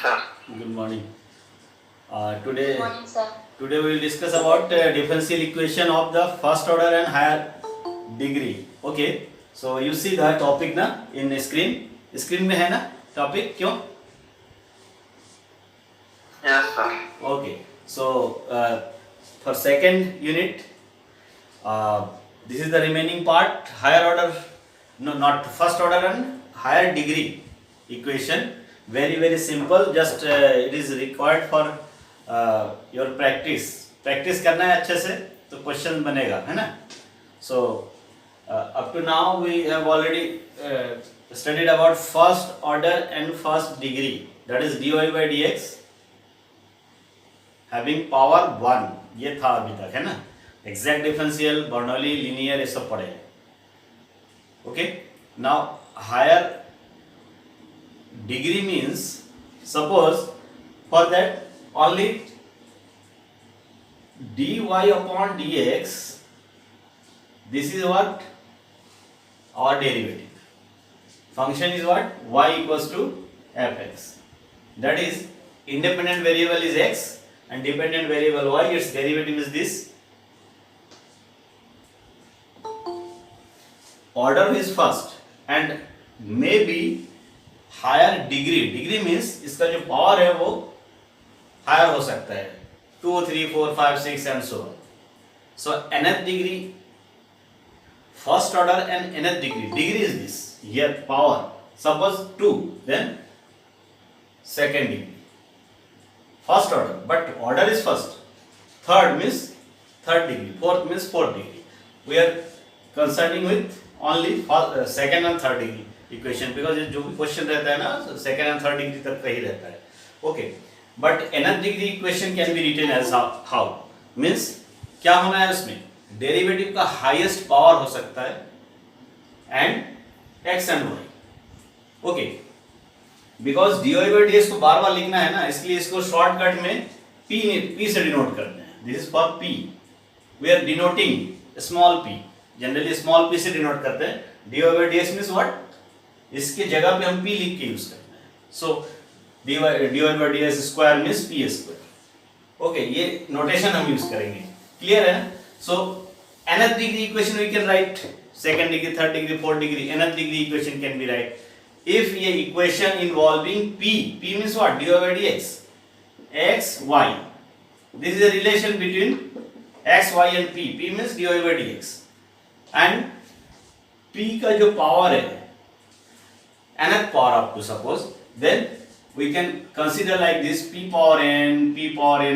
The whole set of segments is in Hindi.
sir. Good morning. Good Today morning, sir. we will discuss about differential equation of the first order and higher degree. Okay. So you see the topic na in screen. Screen में है ना topic क्यों? Yes, sir. Okay. So for second unit, this is the remaining part. Higher order, no, not first order and higher degree equation. Very simple. Just it is required for your practice. Practice करना है अच्छे से तो क्वेश्चन बनेगा, है ना? So up to now we have already studied about first order and first degree. That is dy by dx having power 1. ये था अभी तक, है ना? Exact differential, Bernoulli, linear ये सब पढ़े हैं. Okay. Now higher degree means suppose for that only dy upon dx, this is what our derivative. Function is what? Y equals to fx. That is independent variable is x and dependent variable y. Its derivative is this. Order is first and maybe higher degree. Degree means इसका जो power है वो higher हो सकता है 2, 3, 4, 5, 6 and so on. So nth degree, first order and nth degree. Degree is this. Here power. Suppose 2, then second degree. First order, but order is first. Third means third degree. Fourth means fourth degree. We are concerning with only second and third degree equation because जो भी क्वेश्चन रहता है ना second and third degree तक का ही रहता है. Okay. But nth degree equation can be written as how? Means क्या होना है उसमें? Derivative का highest power हो सकता है and x and y. Okay. Because dy by dx को बार बार लिखना है ना, इसलिए इसको शॉर्टकट में p से डिनोट करते हैं. This is for p. We are denoting small p. Generally small p से डिनोट करते हैं. dy by dx means what? इसके जगह पे हम p लिख के यूज करते हैं. So dy by dx square means p square. Okay, ये नोटेशन हम यूज करेंगे. क्लियर है? So nth degree equation we can write. Second degree, third degree, fourth degree, nth degree equation can be write. If ये equation involving p means what? dy by dx, x, y. This is a relation between x, y and p. P means dy by dx. And p का जो power है, nth power up to suppose, then we can consider like this: p power n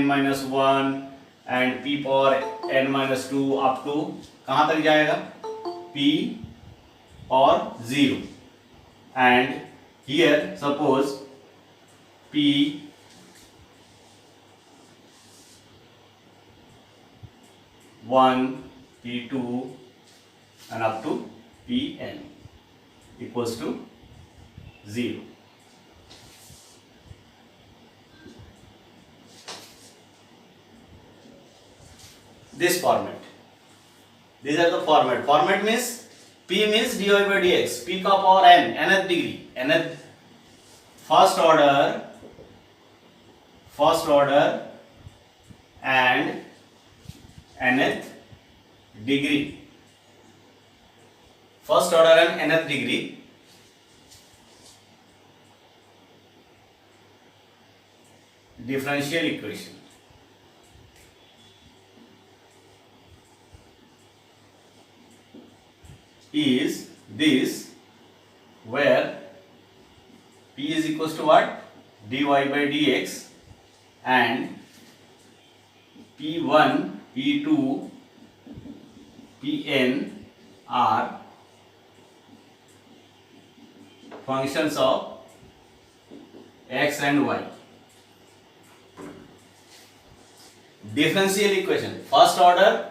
minus 1 and p power n minus 2 up to कहाँ तक जाएगा? p power 0. And here suppose p p2 and up to pn equals to 0. This format. These are the format. Format means p means dy by dx. P का power n, nth degree, nth first order and nth degree. First order and nth degree. Differential equation. Is this where p is equals to what? dy by dx and p1, p2, pn are functions of x and y. Differential equation, first order,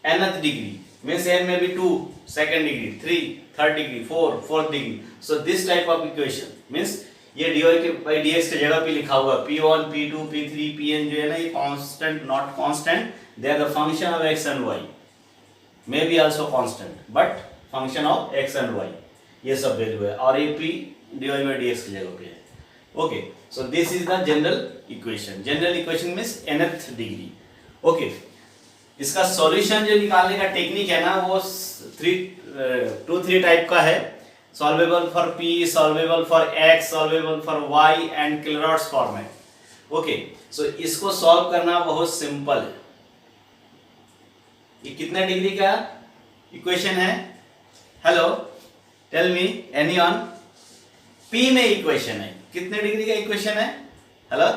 nth degree means n may be 2, second degree, 3, third degree, 4, fourth degree. So this type of equation means ये dy by dx के जगह पे लिखा हुआ p1, p2, p3, pn जो है ना ये constant, not constant. They are the function of x and y. May be also constant, but function of x and y. ये सब वैल्यू है और ये p dy by dx की जगह पे है. Okay, So this is the general equation. General equation means nth degree. Okay. इसका सॉल्यूशन जो निकालने का टेक्निक है ना वो 3 टाइप का है. Solvable for p, solvable for x, solvable for y and Clairaut's format. Okay, so इसको सॉल्व करना बहुत सिंपल है. ये कितने डिग्री का इक्वेशन है? Hello, tell me anyone. p में इक्वेशन है. कितने डिग्री का इक्वेशन है? हेलो,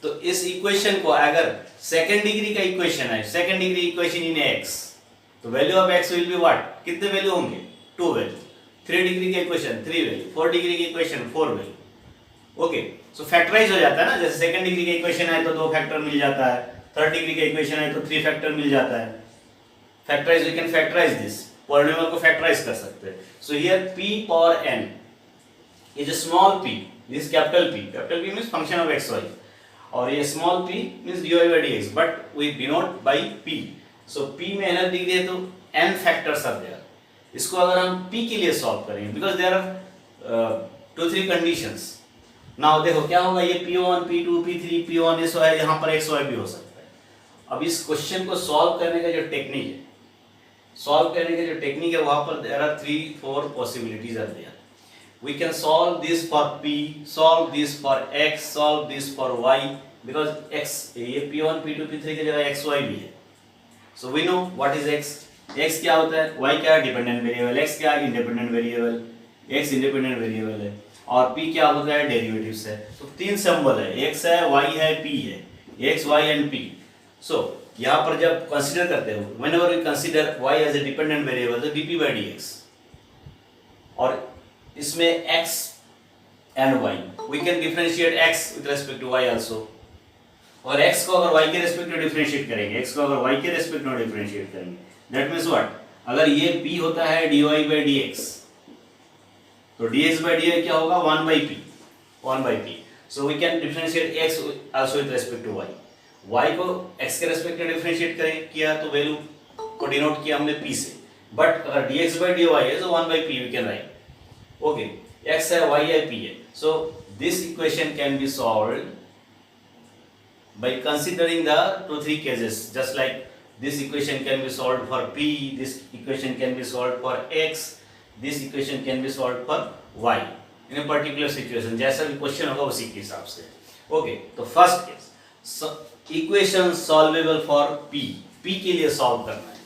तो इस इक्वेशन को अगर सेकेंड डिग्री का इक्वेशन है, second degree equation in x, तो value of x will be what? कितने वैल्यू होंगे? 2 वैल्यू. 3 डिग्री का इक्वेशन 3 वैल्यू, 4 डिग्री का इक्वेशन 4 वैल्यू. ओके, सो फैक्टराइज हो जाता है ना. जैसे सेकेंड डिग्री का इक्वेशन है तो 2 फैक्टर मिल जाता है. थर्ड डिग्री का इक्वेशन है तो 3 फैक्टर मिल जाता है. Factorise, we can factorise this. Polynomial को फैक्टराइज कर सकते हैं. So here p power n is a small p, this capital p. Capital p means function of x y, और ये small p means dy by dx, but we denote by p. So p में nth डिग्री है तो n फैक्टर्स आर देयर. इसको अगर हम p के लिए सॉल्व करेंगे, because there are 2-3 conditions. Now देखो क्या होगा, ये p1, p2, p3, p1 ये है, यहाँ पर x y भी हो सकता है. अब इस क्वेश्चन को सॉल्व करने का जो टेक्निक है, वहां पर there are 3-4 possibilities are there. We can solve this for p, solve this for x, solve this for y, because x ये p1, p2, p3 की जगह x, y भी है. So we know what is x. x क्या होता है, y क्या है डिपेंडेंट वेरिएबल, x क्या है independent variable, x independent variable है, और p क्या होता है डेरिवेटिव्स है. तो 3 सिंबल है, x है, y है, p है, x, y and p. So यहाँ पर जब कंसीडर करते हो, whenever we consider y as a dependent variable, तो dp by dx, और इसमें x and y, we can differentiate x with respect to y also, और x को अगर y के रेस्पेक्ट में डिफरेंशिएट करेंगे, x को अगर y के रेस्पेक्ट में डिफरेंशिएट करेंगे, दैट मींस व्हाट, अगर ये p होता है dy by dx, तो dx by dy क्या होगा, 1 by p. So we can differentiate x also with respect to y. y को x के रेस्पेक्ट में डिफरेंशिएट किया तो वैल्यू को डिनोट किया हमने p से, बट अगर dx by dy है तो 1 by p we can write. Okay, x है, y है, p है. So this equation can be solved by considering the 2-3 cases. Just like this equation can be solved for p, this equation can be solved for x, this equation can be solved for y in a particular situation. जैसा भी क्वेश्चन होगा उसी के हिसाब से. Okay, तो first case, equation solvable for p. p के लिए सॉल्व करना है.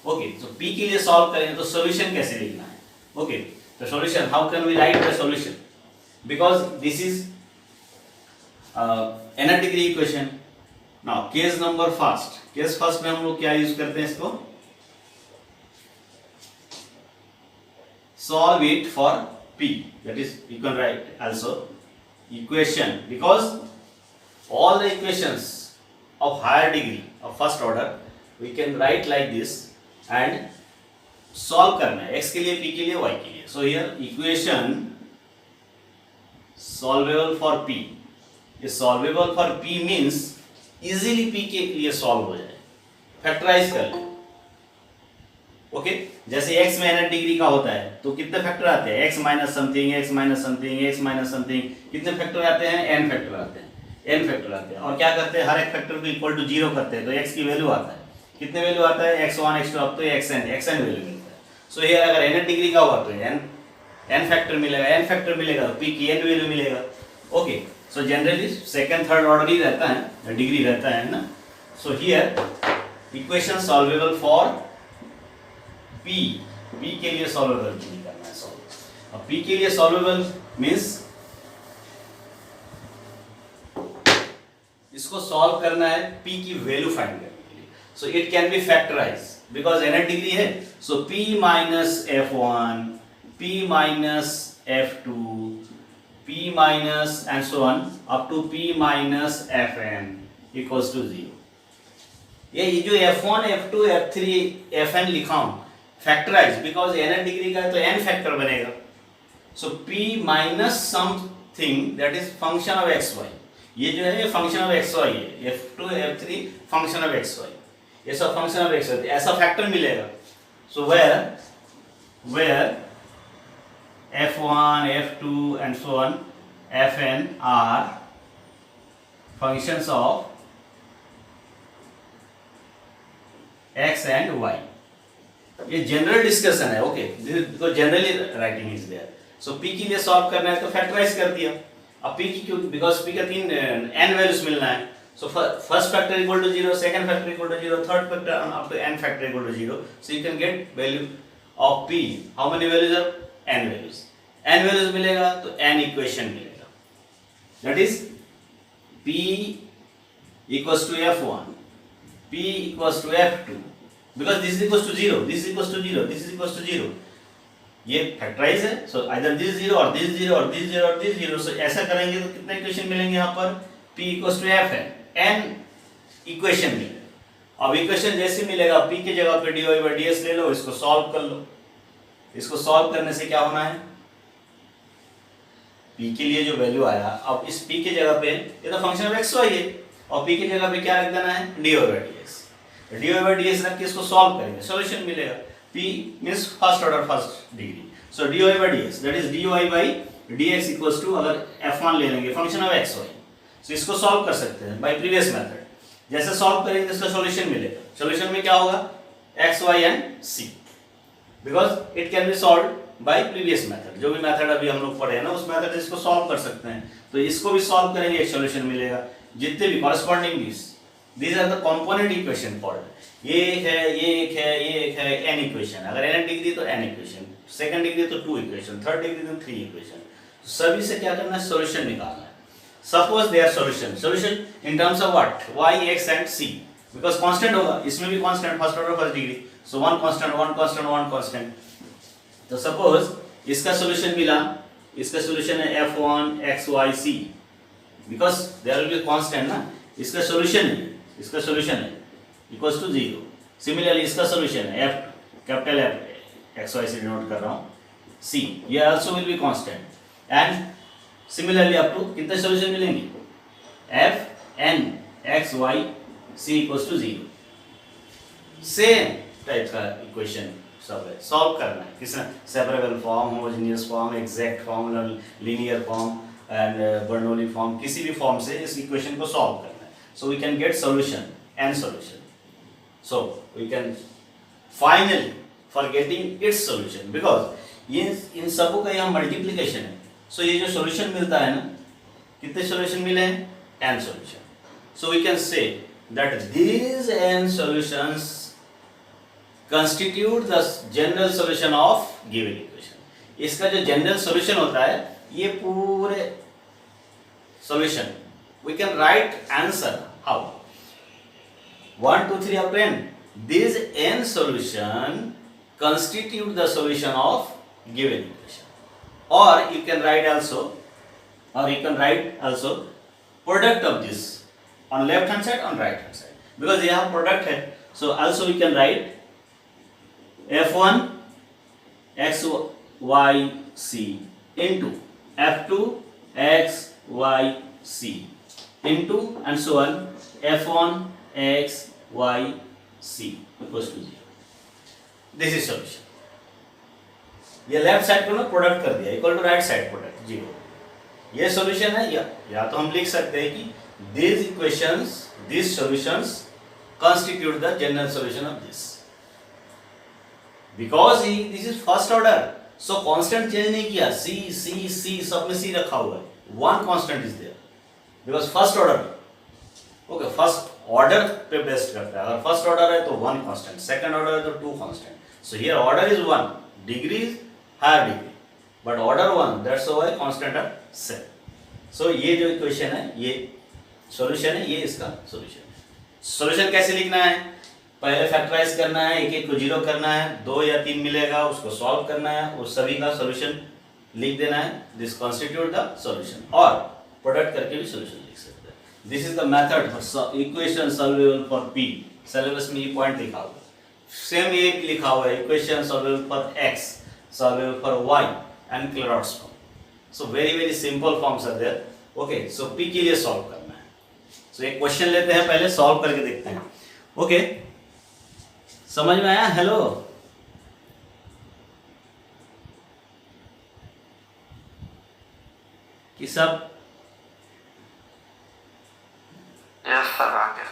Okay, तो p के लिए सॉल्व करेंगे तो सॉल्यूशन कैसे लिखना है? Okay, the solution, how can we write the solution? Because this is nth degree equation. Now case number first, case first में हम लोग क्या यूज करते हैं इसको? Solve it for p, that is you can write also equation, because all the equations of higher degree of first order we can write like this and solve करना है, x के लिए, p के लिए, y के लिए. So here equation solvable for p. ये solvable for p means easily p के लिए सॉल्व हो जाए, फैक्टराइज कर ले. ओके, जैसे x में nth डिग्री का होता है तो कितने फैक्टर आते हैं, x minus something, x minus something, x minus something, कितने फैक्टर आते हैं, n फैक्टर आते हैं, n फैक्टर आते हैं. और क्या करते हैं, हर एक फैक्टर को इक्वल टू 0 करते हैं, तो x की वैल्यू आता है. कितने वैल्यू आता है, x1, x2 अप तो xn वैल्यू मिलता है. सो ये अगर nth डिग्री का हुआ तो n फैक्टर मिलेगा, n फैक्टर मिलेगा तो p की n वैल्यू मिलेगा. Okay, so generally second third order ही रहता है, डिग्री रहता है ना. So here equation solvable for p. p के लिए सॉल्वेबल नहीं करना है सॉल्व. अब p के लिए सॉल्वेबल मींस इसको सॉल्व करना है p की वैल्यू फाइंड करने के लिए. So it can be factorise because nth degree है, so p minus f1, p minus f2, p minus and so on up to p minus fn equals to 0. ये जो f1, f2, f3, fn लिखा हूँ फैक्टराइज, बिकॉज nth डिग्री का है तो n फैक्टर बनेगा. so p minus something that is function of xy. ये जो है ये फंक्शन ऑफ xy है, f2, f3 function of xy, ये सब फंक्शन ऑफ x, ऐसा फैक्टर मिलेगा. So where f1, f2 and so on, fn are functions of x and y. ये जनरल डिस्कशन है, okay, because generally writing is there. So p के लिए सॉल्व करना है तो फैक्टराइज कर दिया. अब p की क्यों, बिकॉज p का 3 n वैल्यूज मिलना है. So first factor equal to 0, second factor equal to 0, third factor up to n factor equal to 0. So you can get value of p. How many values are? n values. n values मिलेगा तो n इक्वेशन मिलेगा. That is p equals to f1, p equals to f2, because this is equals to 0, this is equals to 0, this is equals to 0. ये फैक्टराइज है. सो आइदर दिस 0 और दिस 0 और दिस 0 और दिस 0. सो ऐसा करेंगे तो कितने इक्वेशन मिलेंगे यहाँ पर? p equals to f n equation मिलेगा. अब इक्वेशन जैसे मिलेगा p की जगह पे dy by ds ले लो, इसको सॉल्व कर लो. इसको सॉल्व करने से क्या होना है? p के लिए जो वैल्यू आया, अब इस p की जगह पे ये तो फंक्शन ऑफ xy है और p की जगह पे क्या रख देना है? dy by dx. dy by dx रख के इसको सॉल्व करेंगे, सॉल्यूशन मिलेगा. p means first order first degree. So dy by dx that is dy by dx equals to, अगर f1 ले लेंगे फंक्शन ऑफ xy, सो इसको सॉल्व कर सकते हैं बाय प्रीवियस मेथड. जैसे सॉल्व करेंगे तो इसका सॉल्यूशन मिलेगा. सॉल्यूशन में क्या होगा? x y and c, because it can be solve by previous method. जो भी मेथड अभी हम लोग पढ़े हैं ना, उस मेथड से इसको सॉल्व कर सकते हैं. तो इसको भी सॉल्व करेंगे, एक सॉल्यूशन मिलेगा. जितने भी corresponding these are the component equation called. ये एक है, ये एक है, ये एक है, n इक्वेशन. अगर n डिग्री तो n इक्वेशन, सेकंड डिग्री तो 2 इक्वेशन, थर्ड डिग्री तो 3 इक्वेशन. सभी से क्या करना है? सॉल्यूशन निकालना है. Suppose there solution, solution in terms of what? y, x and c, because constant होगा. इसमें भी constant, first order first degree. So one constant, one constant, one constant. तो सपोज इसका सॉल्यूशन मिला, इसका सॉल्यूशन है f1 x y c, because there will be constant ना. इसका सॉल्यूशन है, इसका सॉल्यूशन है इक्वल्स टू 0. सिमिलरली इसका सॉल्यूशन है f, capital F x y से डिनोट कर रहा हूँ, c, ये also will be constant. And similarly up to कितने सॉल्यूशन मिलेंगे? f n x y c equals to 0. Same type का इक्वेशन सब है, सॉल्व करना है. किस separable form, homogeneous form, exact form, linear form and Bernoulli form, किसी भी फॉर्म से इस इक्वेशन को सॉल्व करना है. So we can get solution and solution. So we can finally for getting its solution, because ये इन सबों का यहाँ मल्टीप्लिकेशन है. So ये जो solution मिलता है ना, कितने solution मिले हैं? n solution. So we can say that these n solutions constitute the general solution of given equation. इसका जो general solution होता है, ये पूरे solution we can write answer. How? 1 2 3 up to n. These n solution constitute the solution of given equation. Or you can write also, product of this on left hand side, on right hand side, because they have product है. So also we can write f1 x y c into f2 x y c into and so on f1 x y c equals to 0. This is solution. ये लेफ्ट साइड को ना प्रोडक्ट कर दिया, equal to right side product 0. ये सॉल्यूशन है. या तो हम लिख सकते हैं कि these equations, these solutions constitute the general solution of this, because this is first order. So constant change नहीं किया, c c c सब में c रखा हुआ है. one constant is there because first order. Okay, first order पे बेस्ड करता है. अगर फर्स्ट ऑर्डर है तो 1 कांस्टेंट, सेकंड ऑर्डर है तो 2 constant. So here order is 1, degree is higher degree, but order 1, that's why constant are same. So ये जो इक्वेशन है, ये सॉल्यूशन है, ये इसका सॉल्यूशन है. सॉल्यूशन कैसे लिखना है? पहले फैक्टराइज करना है, एक एक को 0 करना है, 2 या 3 मिलेगा, उसको सॉल्व करना है, उस सभी का सॉल्यूशन लिख देना है. This constitute the solution. और प्रोडक्ट करके भी सॉल्यूशन लिख सकते हैं. This is the method for equation solvable for p. Syllabus में ये पॉइंट लिखा हुआ है. सेम ये लिखा हुआ है, equation solvable for x, solvable for y and Clairaut's form. So very simple forms are there. Okay, so p के लिए सॉल्व करना है. सो एक क्वेश्चन लेते हैं, पहले सॉल्व करके देखते हैं. ओके, समझ में आया? हेलो, कि सब यस सर आ गया।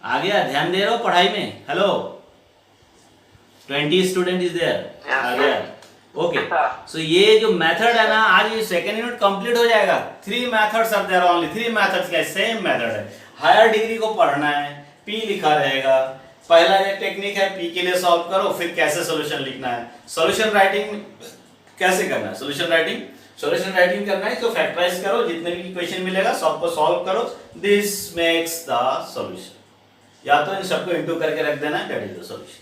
आ गया? ध्यान दे रहे हो पढ़ाई में? Hello, 20 student is there. आ गया? ओके। सो ये जो मेथड है ना, आज ये सेकेंड यूनिट कंप्लीट हो जाएगा। 3 methods are there, only 3 methods का सेम मेथड है। हायर डिग्री को पढ़ना है, पी लिखा रहेगा। पहला ये टेक्निक है, पी के लिए सॉल्व करो, फिर कैसे सॉल्यूशन लिखना है। सॉल्यूशन राइटिंग कैसे करना है? सॉल्यूशन राइटिंग करना है तो फैक्टराइज करो, जितने भी इक्वेशन मिलेगा सबको सॉल्व करो, दिस मेक्स द सॉल्यूशन। या तो इन सबको इनटू करके रख देना है, that is the solution.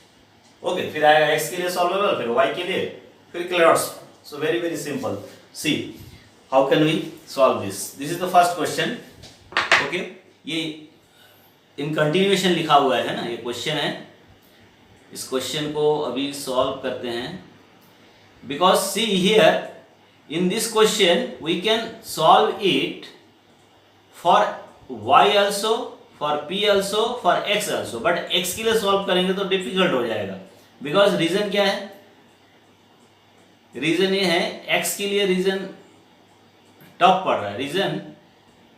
Okay, फिर आएगा x के लिए सॉल्वेबल, फिर y के लिए, फिर clears. So very very simple. See how can we solve this? This is the first question. Okay, ये इन कंटिन्यूएशन लिखा हुआ है ना, ये क्वेश्चन है। इस क्वेश्चन को अभी सॉल्व करते हैं। Because see here in this question we can solve it for y also, for p also, for x also, but x के लिए solve करेंगे तो difficult हो जाएगा। because reason क्या है? reason ये है, x के लिए reason tough पड़ रहा है। reason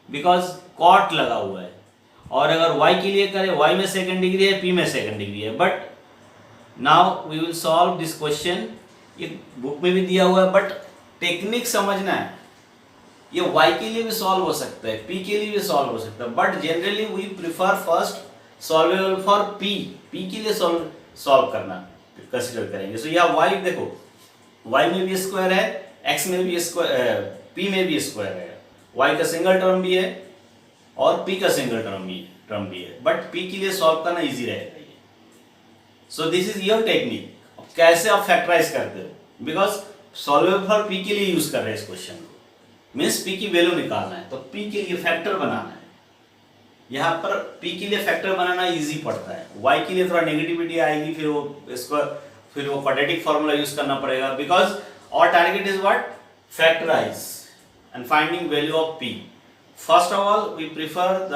because cot लगा हुआ है, और अगर y के लिए करें, y में सेकेंड डिग्री है, p में सेकेंड डिग्री है। But now we will solve this question. ये बुक में भी दिया हुआ है, बट टेक्निक समझना है। ये y के लिए भी सॉल्व हो सकता है, p के लिए भी सॉल्व हो सकता है, but generally we prefer first solvable for p के लिए सॉल्व करना कंसीडर करेंगे। सो यह y देखो, y में भी स्क्वायर है, x में भी स्क्वायर, p में भी स्क्वायर है, y का सिंगल टर्म भी है और p का सिंगल टर्म भी है, बट p के लिए सॉल्व करना इजी रहेगा। सो दिस इज योर टेक्निक। कैसे आप फैक्टराइज करते हो? बिकॉज सॉल्वेबल फॉर p के लिए यूज कर रहे हैं इस क्वेश्चन को, मीन्स p की वैल्यू निकालना है, तो p के लिए फैक्टर बनाना है। यहाँ पर p के लिए फैक्टर बनाना इजी पड़ता है, y के लिए थोड़ा नेगेटिविटी आएगी, फिर वो क्वाड्रेटिक फॉर्मूला यूज करना पड़ेगा। Because our target is what? Factorise and finding value of p। First of all we prefer the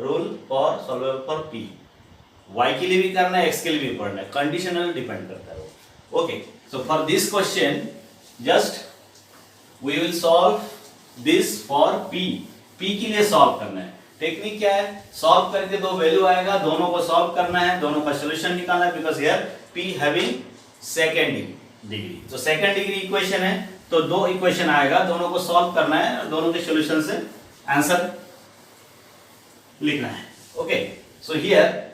rule for solvable for p। y के लिए भी करना है, x के लिए भी पढ़ना है, कंडीशनल डिपेंड करता है वो। Okay, so for this question just we will solve this for p के लिए सॉल्व करना है। टेक्निक क्या है? सॉल्व करके दो वैल्यू आएगा, दोनों को सॉल्व करना है, दोनों का सॉल्यूशन निकालना है। Because here p having second degree, तो सेकेंड डिग्री इक्वेशन है, तो दो इक्वेशन आएगा, दोनों को सॉल्व करना है, दोनों के सॉल्यूशन से आंसर लिखना है। Okay, so here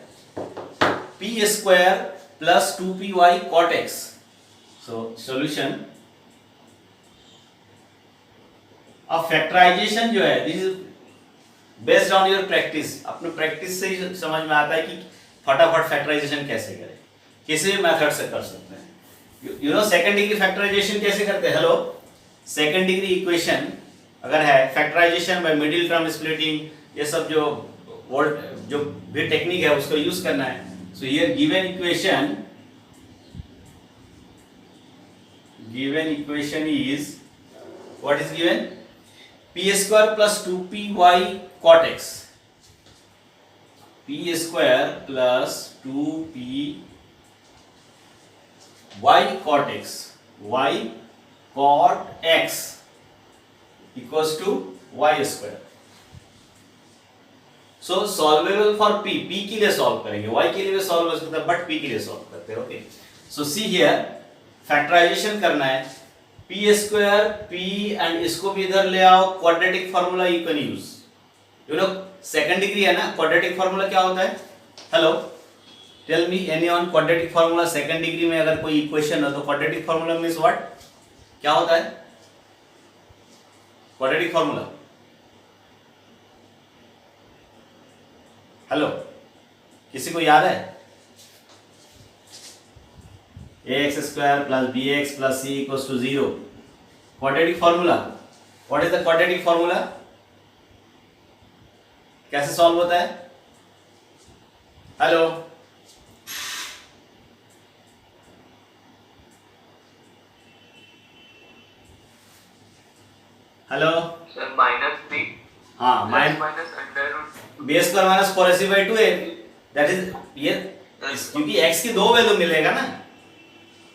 p square plus 2py cot x। So solution. अब फैक्टराइजेशन जो है, this is based on your practice. अपने प्रैक्टिस से ही समझ में आता है कि फटाफट फैक्टराइजेशन कैसे करें, किसी भी मेथड से कर सकते हैं। You know second degree factorisation कैसे करते हैं? हेलो, सेकंड डिग्री इक्वेशन अगर है, factorisation by middle term splitting, ये सब जो भी टेक्निक है उसको यूज करना है। So here given equation is, what is given? p square plus 2py cot x, p square plus 2py cot x, y cot x equals to y square. So solvable for p के लिए सॉल्व करेंगे, y के लिए भी सॉल्व हो सकता है, बट p के लिए सॉल्व करते हैं। Okay, so see here factorisation करना है, p स्क्वायर p एंड इसको भी इधर ले आओ, quadratic formula you can use. You know second degree है ना, क्वाड्रेटिक फार्मूला क्या होता है? Hello, tell me anyone, quadratic formula second degree में अगर कोई इक्वेशन हो तो क्वाड्रेटिक फार्मूला मींस व्हाट? क्या होता है क्वाड्रेटिक फार्मूला? हेलो, किसी को याद है? ax square plus bx plus c equals to 0. Quadratic formula. What is the quadratic formula? कैसे सॉल्व होता है? Hello, hello sir minus B, हाँ, minus under root B square minus 4ac/2 है, दैट इज ये, क्योंकि x की दो वैल्यू मिलेगा ना।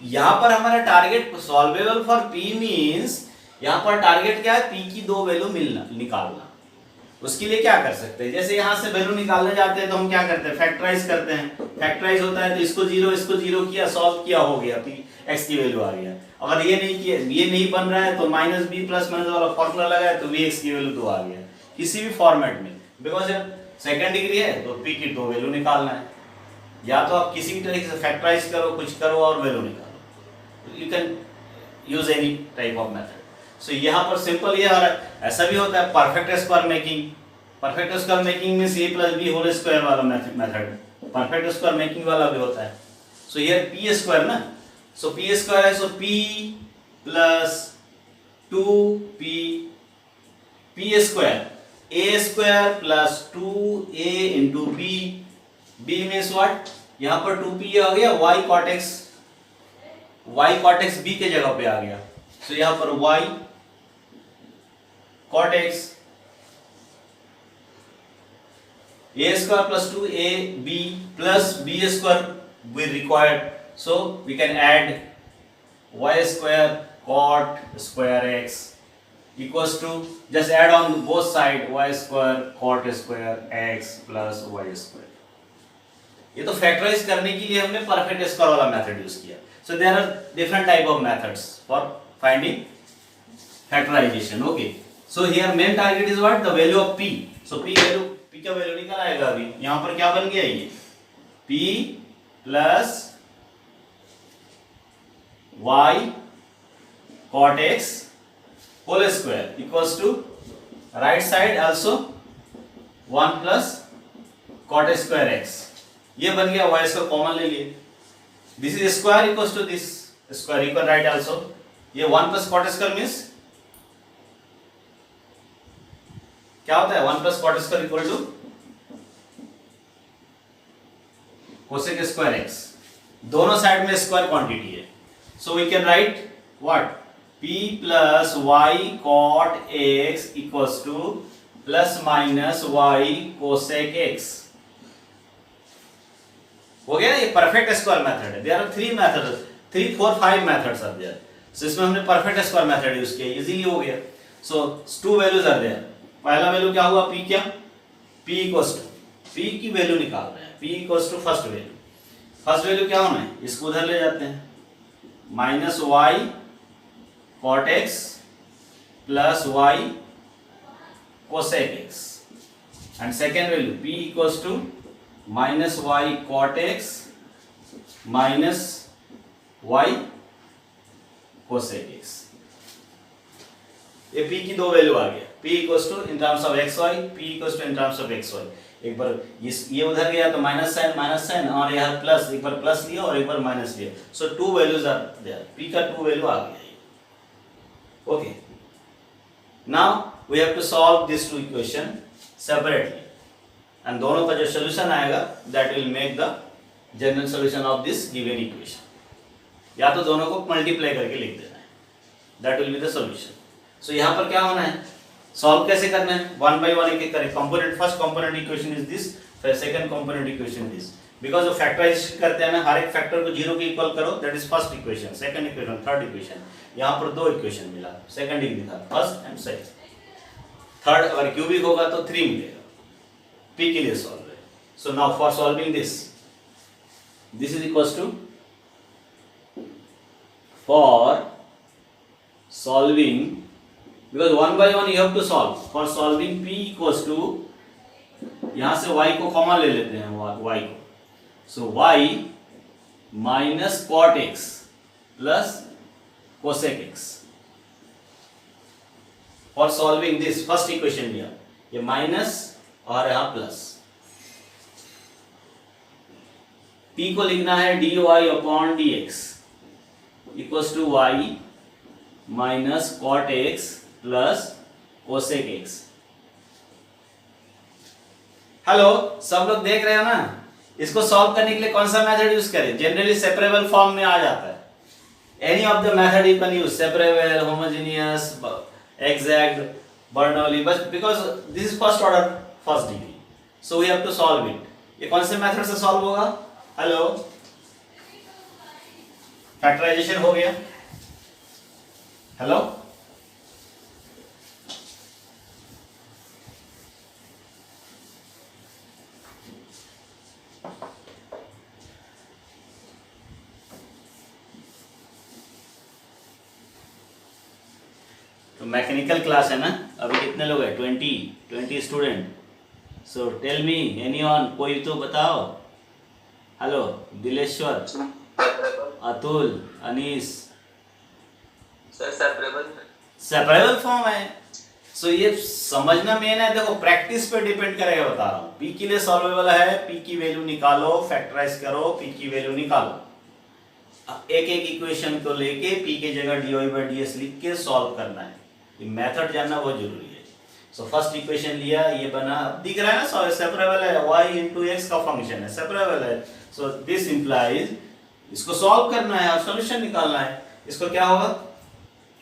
यहां पर हमारा target solvable for p means यहाँ पर टारगेट क्या है, पी की दो वैल्यू मिलना निकालना। उसके लिए क्या कर सकते हैं, जैसे यहाँ से वैल्यू निकालने जाते हैं तो हम क्या करते हैं, फैक्टराइज करते हैं। फैक्टराइज होता है तो इसको जीरो किया, सॉल्व किया, हो गया, पी एक्स की वैल्यू आ गया। अगर ये नहीं किया, ये नहीं बन रहा है तो माइनस बी प्लस माइनस वाला फॉर्मूला लगाया तो वी एक्स की वैल्यू तो आ गया, किसी भी फॉर्मेट में। बिकॉज जब सेकेंड डिग्री है तो पी की दो वैल्यू निकालना है, या तो आप किसी भी तरीके से फैक्टराइज करो, कुछ करो और वैल्यू निकालो, you can use any type of method. So यहाँ पर सिंपल ये आ रहा है। ऐसा भी होता है perfect square making. Perfect square making means a plus B whole square वाला मेथड, परफेक्ट स्क्वायर मेकिंग वाला भी होता है। सो हियर पी स्क्वायर ना, सो पी स्क्वायर है, so P plus 2p P square, a square plus 2a into b, b means what, यहाँ पर 2p आ गया, y cot x b के जगह पे आ गया। सो यहाँ पर y cot x a square plus 2ab plus b square we required, so we can add y square cot square x equals to, just add on both side, y square cot square x plus y square। ये तो फैक्टराइज करने के लिए हमने परफेक्ट स्क्वायर वाला मेथड यूज किया। So there are different type of methods for finding factorisation. Okay, so here main target is what, the value of p। So p का वैल्यू निकल आएगा। अभी यहां पर क्या बन गया, ये p plus y cot x whole square equals to right side also 1 plus cot square x। ये बन गया, y इसका कॉमन ले लिए, this is square equals to this square, equal right also. ये 1 प्लस cot स्क्वायर मींस क्या होता है, 1 plus cot square equal to cosec square x। दोनों साइड में स्क्वायर क्वांटिटी है, so we can write what, p plus y cot x equals to plus minus y cosec x। हो गया ना, ये परफेक्ट स्क्वायर मेथड है। There are 3 methods, 3 4 5 methods are there. So इसमें हमने परफेक्ट स्क्वायर मेथड यूज किया, इजीली हो गया। So 2 values are there. पहला वैल्यू क्या हुआ, p क्या, p इक्वल्स टू, p की वैल्यू निकाल रहे हैं, p equals to first value. First value क्या होना है, इसको उधर ले जाते हैं, minus y cot x plus y cosec x। And second value p equals to minus y cot x minus y cosec x। ये p की दो वैल्यू आ गया, p equals to in terms of xy, p equals to in terms of xy। एक बार ये उधर गया तो माइनस साइन, और यहाँ प्लस, एक बार प्लस लिया और एक बार माइनस लिया। So 2 values are there, p का 2 वैल्यू आ गया। Okay, now we have to solve this 2 equation separately, and दोनों का जो सॉल्यूशन आएगा that will make the general solution of this given equation. या तो दोनों को मल्टीप्लाई करके लिख देना है, that will be the solution. So यहाँ पर क्या होना है, सॉल्व कैसे करना है, 1 बाय 1 एक एक करें। Component, first component equation is this, फिर second component equation this. Because वो फैक्टराइज करते हैं ना, हर एक फैक्टर को 0 के इक्वल करो, that is first equation, second equation, third equation. यहाँ पर 2 इक्वेशन मिला, सेकंड डिग्री था, फर्स्ट एंड सेकंड। थर्ड अगर क्यूबिक होगा तो 3 मिलेगा, p के लिए सॉल्व है। So now for solving this is equals to, for solving, because 1 by 1 you have to solve, for solving p equals to, यहां से y को कॉमन ले लेते हैं, y को, so y minus cot x plus cosec x। for solving this first equation लिया, ये माइनस और यहाँ प्लस, p को लिखना है dy upon dx equals to y minus cot x plus cosec x. Hello, सब लोग देख रहे हो ना, इसको सॉल्व करने के लिए कौन सा मेथड यूज करें, जनरली सेपरेबल फॉर्म में आ जाता है। Any of the method you can use, separable, homogeneous, exact, Bernoulli, बस because this is first order first degree, so we have to solve it. ये कौन से मेथड से सॉल्व होगा, हेलो, फैक्टराइजेशन हो गया, हेलो, मैकेनिकल क्लास है ना, अभी कितने लोग हैं? 20 student. So tell me anyone, कोई तो बताओ. Hello Dileshwar, Atul, Anis. Sir separable separable form है. सो ये समझना मेन है. देखो प्रैक्टिस पे डिपेंड करेगा, बता रहा हूँ. पी के लिए सॉल्वेबल है, पी की वैल्यू निकालो, फैक्टराइज करो, पी की वैल्यू निकालो. एक एक इक्वेशन को लेके पी की जगह dy/ds लिख के सॉल्व करना है. ये मेथड जानना बहुत जरूरी है. सो फर्स्ट इक्वेशन लिया, ये बना. अब दिख रहा है ना, सेपरेबल है, y इंटू एक्स का फंक्शन है, सेपरेबल है. सो दिस इंप्लाइज इसको सॉल्व करना है और सॉल्यूशन निकालना है. इसको क्या होगा,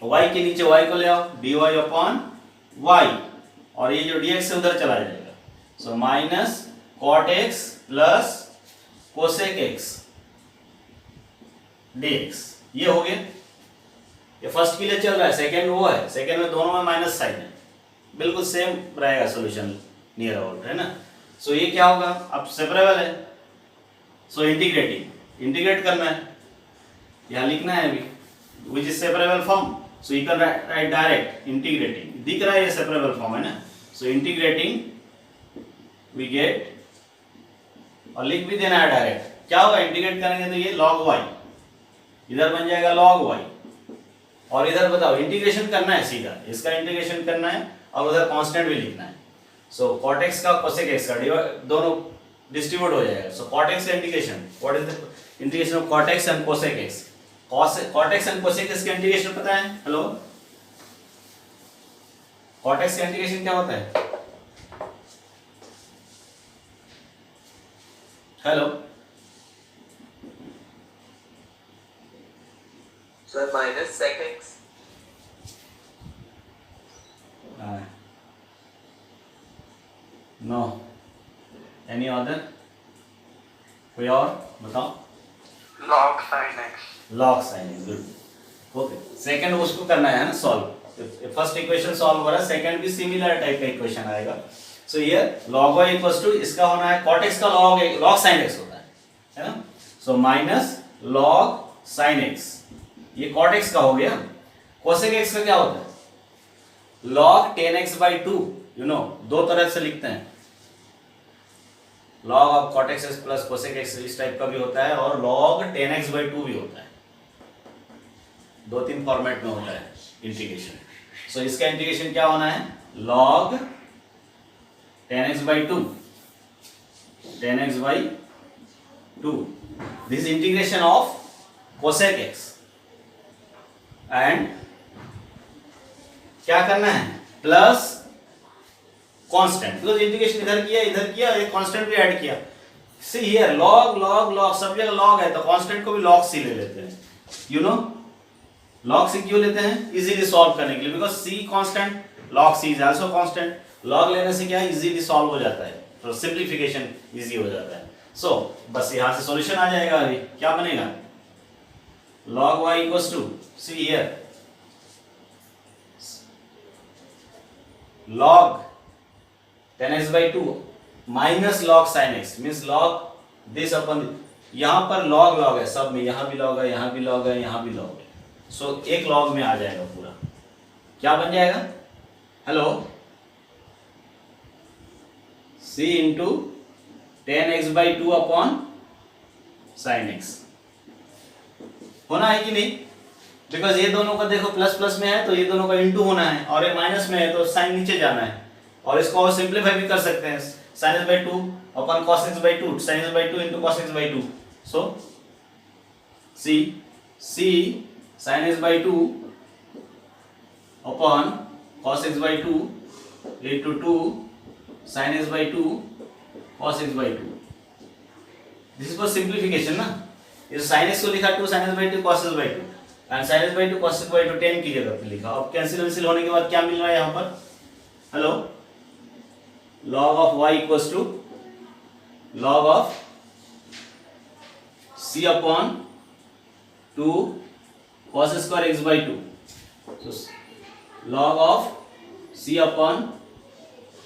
y के नीचे y को ले आओ, dy/y, और ये जो dx है उधर चला जाएगा. So minus cot x plus cosec x dx. ये हो गया. ये फर्स्ट के लिए चल रहा है, सेकंड वो है, सेकंड में दोनों में माइनस साइन है. बिल्कुल सेम रहेगा सॉल्यूशन नियर अबाउट, है ना. सो ये क्या होगा, अब सेपरेबल है. सो इंटीग्रेट करना है, यहाँ लिखना है अभी which is separable form. So you can right direct integrating. दिख रहा है ये सेपरेबल फॉर्म है ना. सो इंटीग्रेटिंग वी गेट, और लिख भी देना है डायरेक्ट. क्या होगा, इंटीग्रेट करेंगे तो ये log y इधर बन जाएगा log y, और इधर बताओ इंटीग्रेशन करना है सीधा, इसका इंटीग्रेशन करना है और उधर कांस्टेंट भी लिखना है. सो cot x का cosec x का दोनों डिस्ट्रीब्यूट हो जाएगा. सो cot x का integration, what is the integration of cot x and cosec x. cot x and cosec x का इंटीग्रेशन पता है? हेलो, cot x का इंटीग्रेशन क्या होता है? Hello sir minus sec x. No, any other, कोई और बताओ. log sin x. log sin x, good. Okay, second उसको करना है ना सॉल्व. फर्स्ट इक्वेशन सॉल्व हो रहा है, सेकंड भी सिमिलर टाइप का इक्वेशन आएगा. So here log y equals to, इसका होना है cot x का log sin x होता है ना. So minus log sin x, ये cot x का हो गया. cosec x का क्या होता है, log 10x/2. यू नो, दो तरह से लिखते हैं. log of cot x plus cosec x इस टाइप का भी होता है, और log 10x/2 भी होता है. दो तीन फॉर्मेट में होता है इंटीग्रेशन. सो इसका इंटीग्रेशन क्या होना है, log 10x/2. This integration of cosec x. And क्या करना है, प्लस कांस्टेंट, बिकॉज इंटीग्रेशन इधर किया, एक कांस्टेंट भी ऐड किया. सी हियर log सब जगह log है, तो कांस्टेंट को भी log c ले लेते हैं. यू नो log c क्यों लेते हैं, इजीली सॉल्व करने के लिए, because c constant, log c is also constant. log लेने से क्या है, इजीली सॉल्व हो जाता है, तो सिंपलीफिकेशन इजी हो जाता है. सो बस यहां से सॉल्यूशन आ जाएगा. अभी क्या बनेगा, log y equals to, see here, log 10x/2 minus log sin x means log this upon, यहां पर log है सब में, यहां भी log है, यहां भी log है, यहां भी log है. सो एक log में आ जाएगा पूरा. क्या बन जाएगा, hello, c into 10x/2 upon sin x. होना है कि नहीं, बिकॉज ये दोनों का देखो प्लस प्लस में है, तो ये दोनों का इंटू होना है, और ये माइनस में है तो साइन नीचे जाना है. और इसको और सिंपलीफाई भी कर सकते हैं, sin x/2 upon cos x/2, sin x/2 into cos x/2. So c sin x/2 upon cos x/2 into 2 sin x/2 cos x/2. This is for simplification ना. ये sin x को लिखा 2 sin x/2 cos x/2, and sin x/2 cos x/2 10 की जगह पे लिखा. अब कैंसिल होने के बाद क्या मिल रहा है यहाँ पर, hello, log of y equals to log of c upon 2 cos square x/2. So log of c upon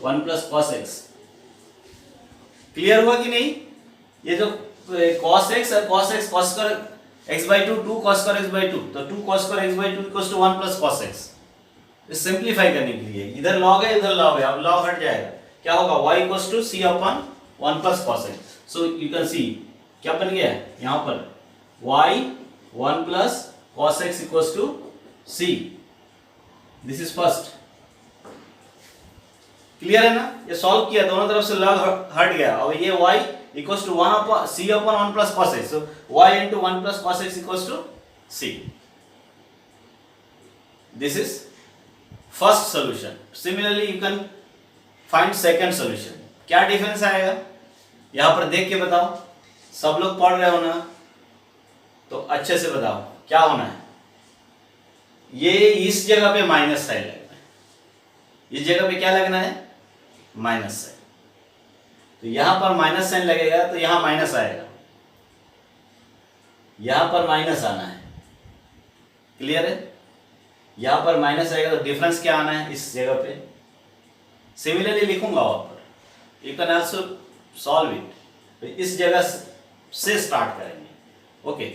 1 plus cos x. Clear हुआ कि नहीं, ये जो cos x और cos square x/2, 2 cos square x/2, तो 2 cos square x/2 equals to 1 plus cos x. Simplify करने के लिए, इधर लॉग है इधर लॉग है, अब लॉग हट जाएगा, क्या होगा y equals to c upon 1 plus cos x. So you can see क्या बन गया है यहाँ पर y 1 plus cos x equals to c. This is first. Clear है ना? ये सॉल्व किया, दोनों तरफ से लॉग हट गया, और ये y equals to 1 upon c upon 1 plus cos x. So y into 1 plus cos x equals to c। This is first solution. Similarly you can find second solution. क्या डिफरेंस आएगा यहां पर देख के बताओ, सब लोग पढ़ रहे हो ना, तो अच्छे से बताओ क्या होना है। ये इस जगह पे माइनस साइन लगना है, इस जगह पे क्या लगना है माइनस साइन। तो यहां पर माइनस साइन लगेगा तो यहां माइनस आएगा, यहां पर माइनस आना है। क्लियर है? यहां पर माइनस आएगा तो डिफरेंस क्या आना है इस जगह पे। सिमिलरली लिखूंगा वहां पर, you can also solve it. तो इस जगह से स्टार्ट करेंगे। ओके,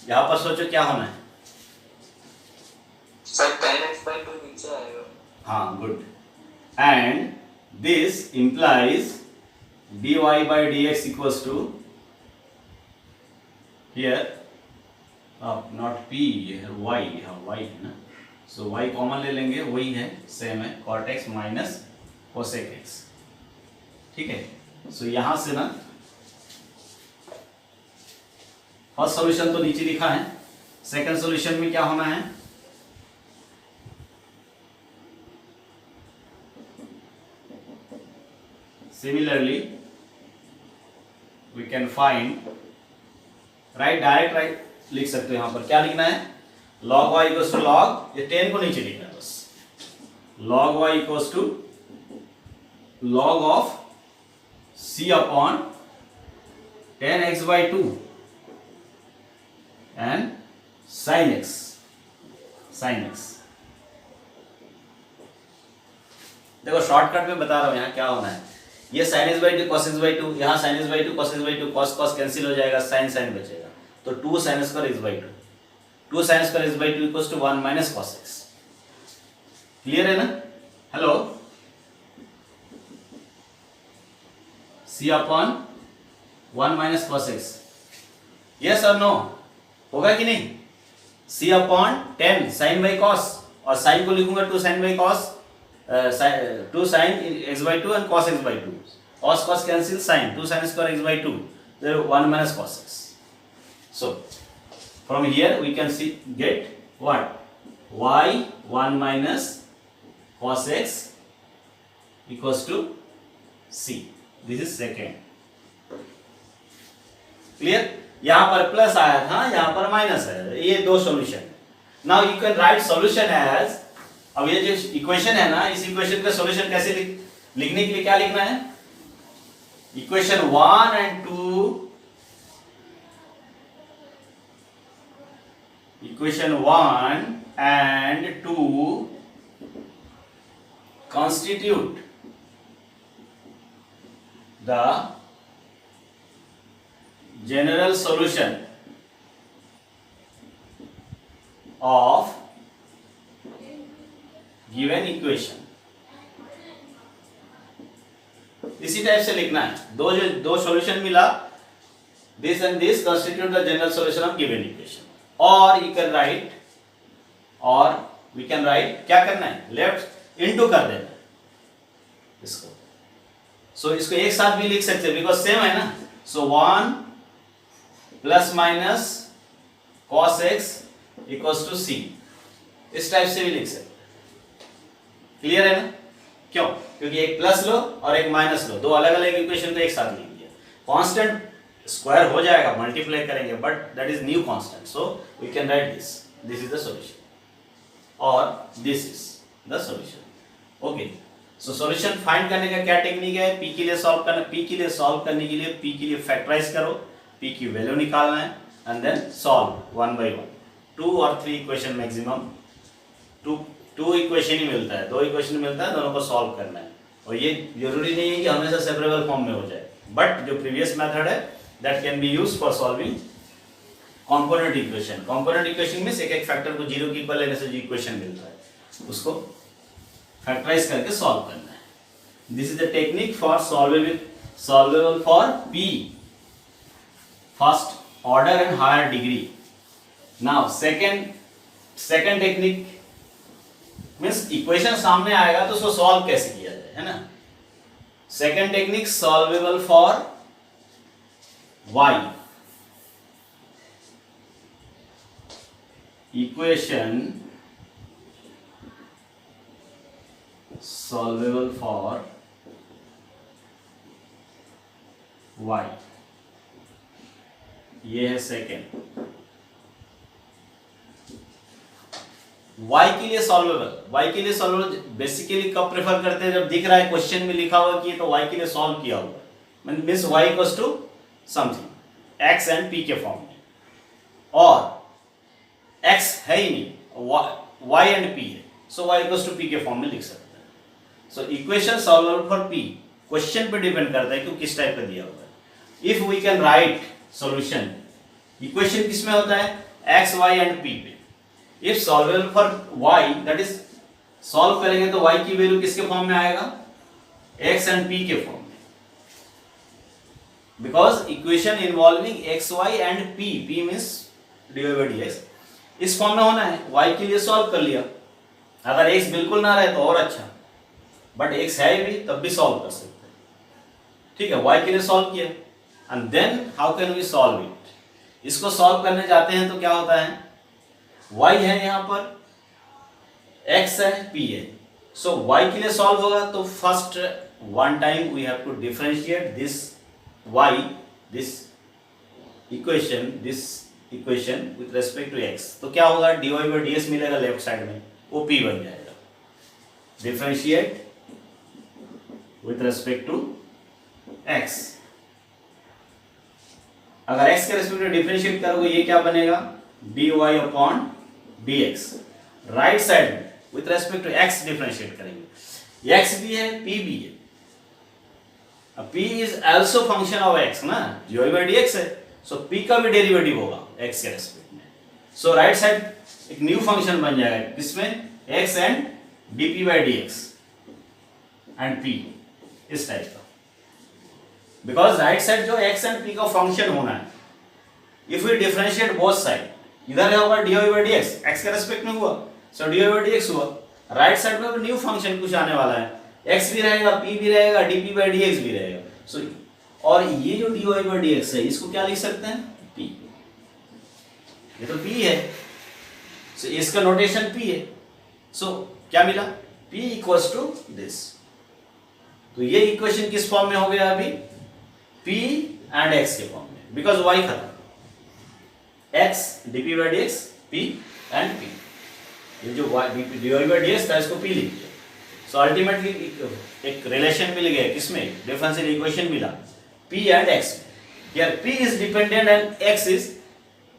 यहां पर सोचो क्या होना है। सर tan x by 2 नीचे आएगा। हाँ, good. And this implies dy by dx equals to here not p है y, हाँ y है ना, सो y कॉमन ले लेंगे, वही है सेम है cot x minus cosec x। ठीक है, सो यहां से ना फर्स्ट सॉल्यूशन तो नीचे लिखा है, सेकंड सॉल्यूशन में क्या होना है, similarly we can find direct right लिख सकते हो। यहां पर क्या लिखना है, log y equals to log, ये 10 को नीचे लिखना है बस, log y equals to log of c upon 10x by 2 and sin x। देखो शॉर्टकट में बता रहा हूं, यहाँ क्या होना है, ये sin x by 2 cos x by 2, यहाँ sin x by 2 cos x by 2, cos cancel हो जाएगा, sin बचेगा, तो 2 sin square x by 2, 2 sin square x by 2 equals to 1 minus cos x। Clear है ना? Hello, c upon 1 minus cos x, yes और नो, होगा कि नहीं? c upon 10 sin by cos, और sin को लिखूंगा 2 sin by cos, 2 sin x by 2 and cos x by 2, cos cancel sin, 2 sin square x by 2, then 1 minus cos x। So from here we can see get what, y 1 minus cos x equals to c। this is second। clear? यहां पर प्लस आया था, यहां पर माइनस है, ये दो solution. Now you can write solution as, अब ये जो इक्वेशन है ना, इस इक्वेशन का सॉल्यूशन कैसे लिखने के लिए क्या लिखना है, equation 1 and 2, equation 1 and 2 constitute the general solution of given equation। इसी टाइप से लिखना है, दो सॉल्यूशन मिला, this and this constitute the general solution of given equation। और you can write, और we can write, क्या करना है, लेफ्ट इनटू कर देना इसको। सो इसको एक साथ भी लिख सकते हैं बिकॉज सेम है ना। So 1 plus minus cos x equals to c, इस टाइप से भी लिख सकते हैं। क्लियर है ना? क्यों? क्योंकि एक प्लस लो और एक माइनस लो, दो अलग अलग इक्वेशन को एक साथ लिख दिया। कांस्टेंट स्क्वायर हो जाएगा, मल्टीप्लाई करेंगे, but that is new constant, so we can write this is the solution और this is the solution. Okay, so solution find करने का क्या टेक्निक है, p के लिए सॉल्व करना, p के लिए सॉल्व करने के लिए p के लिए फैक्टराइज करो, p की वैल्यू निकालना है and then solve one by one. 2 और 3 इक्वेशन मैक्सिमम, टू इक्वेशन ही मिलता है, 2 इक्वेशन मिलता है, दोनों को सॉल्व करना है। और ये जरूरी नहीं है कि हमेशा सेपरेबल फॉर्म में हो जाए, बट जो प्रीवियस मेथड है that can be used for solving component equation. Component equation में एक एक फैक्टर को जीरो के इक्वल लेने से जो इक्वेशन मिलता है उसको फैक्टराइज करके सॉल्व करना है। This is the technique for solvable for p first order and higher degree. Now second technique means equation सामने आएगा तो उसको सॉल्व कैसे किया जाए, है ना। Second technique solvable for y, equation solvable for y, ये है सेकेंड। y के लिए सॉल्वेबल बेसिकली कब प्रेफर करते हैं, जब दिख रहा है क्वेश्चन में लिखा हुआ कि तो y के लिए सॉल्व किया हुआ means y equals to something x and p के फॉर्म में, और x है ही नहीं, y एंड p है, so y equals to p के फॉर्म में लिख सकते हैं। So equation solvable for p question पे डिपेंड करता है कि किस टाइप का दिया हुआ है। If we can write solution, equation किस में होता है, x y एंड p पे। If solvable for y, that is solve करेंगे तो y की वैल्यू किसके फॉर्म में आएगा, x एंड p के फॉर्म में, because equation involving xy and p means dy by dx इस फॉर्म में होना है। y के लिए सॉल्व कर लिया, अगर x बिल्कुल ना रहे तो और अच्छा, बट x है भी तब भी सॉल्व कर सकते हैं, ठीक है। y के लिए सॉल्व किया and then how can we solve it. इसको सॉल्व करने जाते हैं तो क्या होता है, y है यहाँ पर, x है, p है, सो y के लिए सॉल्व होगा तो first one time we have to differentiate this y, this equation with respect to x, तो क्या होगा, dy by ds मिलेगा लेफ्ट साइड में, वो p बन जाएगा। Differentiate with respect to x, अगर x के रेस्पेक्ट में डिफरेंशिएट करोगे ये क्या बनेगा, dy upon dx। Right side में with respect to x differentiate करेंगे, x भी है p भी है, p is also function of x ना, dy by dx है, so p का भी डेरिवेटिव होगा x के रेस्पेक्ट में। सो राइट साइड एक न्यू फंक्शन बन जाएगा किसमें, x and dp by dx and p, इस टाइप का, बिकॉज राइट साइड जो x एंड p का फंक्शन होना है, if we differentiate both side, इधर होगा dy by dx, x के रेस्पेक्ट में हुआ, सो dy by dx हुआ, राइट साइड में न्यू फंक्शन कुछ आने वाला है, x भी रहेगा, p भी रहेगा, dp by dx भी रहेगा। सो और ये जो dy by dx है इसको क्या लिख सकते हैं, p, ये तो p है, सो इसका नोटेशन p है, सो क्या मिला, p इक्वल्स टू दिस। तो ये इक्वेशन किस फॉर्म में हो गया अभी, p एंड x के फॉर्म में, बिकॉज y खत्म, x dp by dx, p and p, ये जो dy by dx था इसको p लिख दिया। सो अल्टीमेटली एक रिलेशन मिल गया किसमें, डिफरेंशियल इक्वेशन मिला p एंड x में। Here p is dependent and x is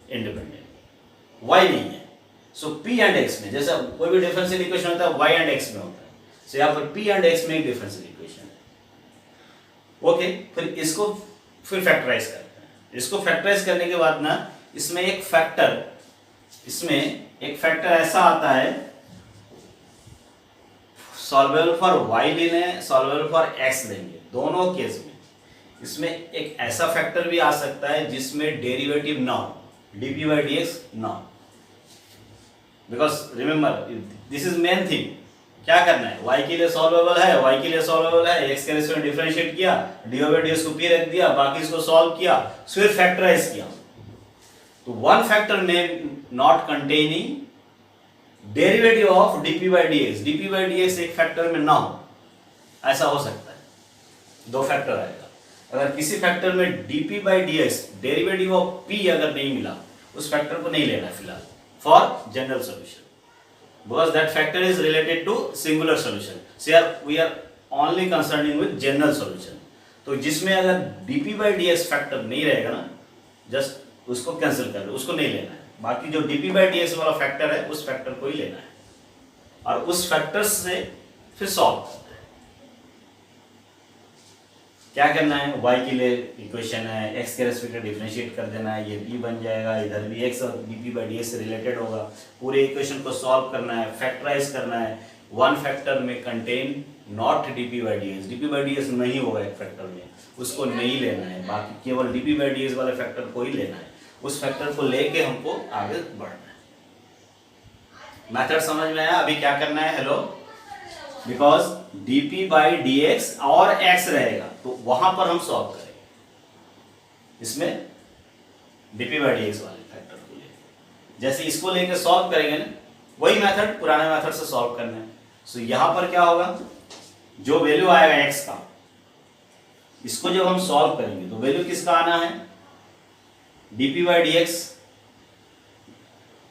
independent, y नहीं है। सो p एंड x में, जैसा कोई भी डिफरेंशियल इक्वेशन होता है y एंड x में होता है, सो यहाँ पर p एंड x में एक डिफरेंशियल इक्वेशन है। ओके, फिर इसको फिर फैक्टराइज करते हैं। इसको फैक्टराइज करने के बाद ना इसमें एक फैक्टर ऐसा आता है, सॉल्वेबल फॉर y लेने, सॉल्वेबल फॉर x लेंगे, दोनों केस में इसमें एक ऐसा फैक्टर भी आ सकता है जिसमें डेरिवेटिव ना हो, dp by dx ना हो, because remember this is main thing. क्या करना है, y के लिए सॉल्वेबल है, x के रेस्पेक्ट में डिफरेंशिएट किया, dy by dx को p रख दिया, बाकी इसको सॉल्व किया, फिर फैक्टराइज किया। तो वन फैक्टर में not containing derivative of dp by dx एक फैक्टर में ना हो, ऐसा हो सकता है, दो फैक्टर आएगा। अगर किसी फैक्टर में dp by dx derivative of p अगर नहीं मिला, उस फैक्टर को नहीं लेना फिलहाल for general solution, because that factor is related to singular solution. So here we are only concerning with general solution. तो जिसमें अगर dp by dx फैक्टर नहीं रहेगा ना, जस्ट उसको कैंसिल कर दो, उसको नहीं लेना है। बाकी जो dp by dx वाला फैक्टर है उस फैक्टर को ही लेना है और उस फैक्टर से फिर सॉल्व करना है। क्या करना है, y के लिए इक्वेशन है, x के रेस्पेक्ट में डिफरेंशिएट कर देना है, ये p बन जाएगा, इधर भी x और dp/dx से रिलेटेड होगा। पूरे इक्वेशन को सॉल्व करना है, फैक्टराइज करना है। वन फैक्टर में कंटेन नॉट dp/dx, dp/dx नहीं होगा एक फैक्टर में, उसको नहीं लेना है, बाकी केवल dp/dx वाले फैक्टर को ही लेना है। उस फैक्टर को लेके हमको आगे बढ़ना है। मेथड समझ में आया? अभी क्या करना है, हेलो, बिकॉज dp/dx और x रहेगा तो वहां पर हम सॉल्व करेंगे, इसमें dp/dx वाले फैक्टर को लेकर। जैसे इसको लेकर सॉल्व करेंगे ना, वही मेथड पुराने मेथड से सॉल्व करना है। सो यहां पर क्या होगा, जो वैल्यू आएगा x का, इसको जब हम सॉल्व करेंगे तो वैल्यू किसका आना है, dp/dx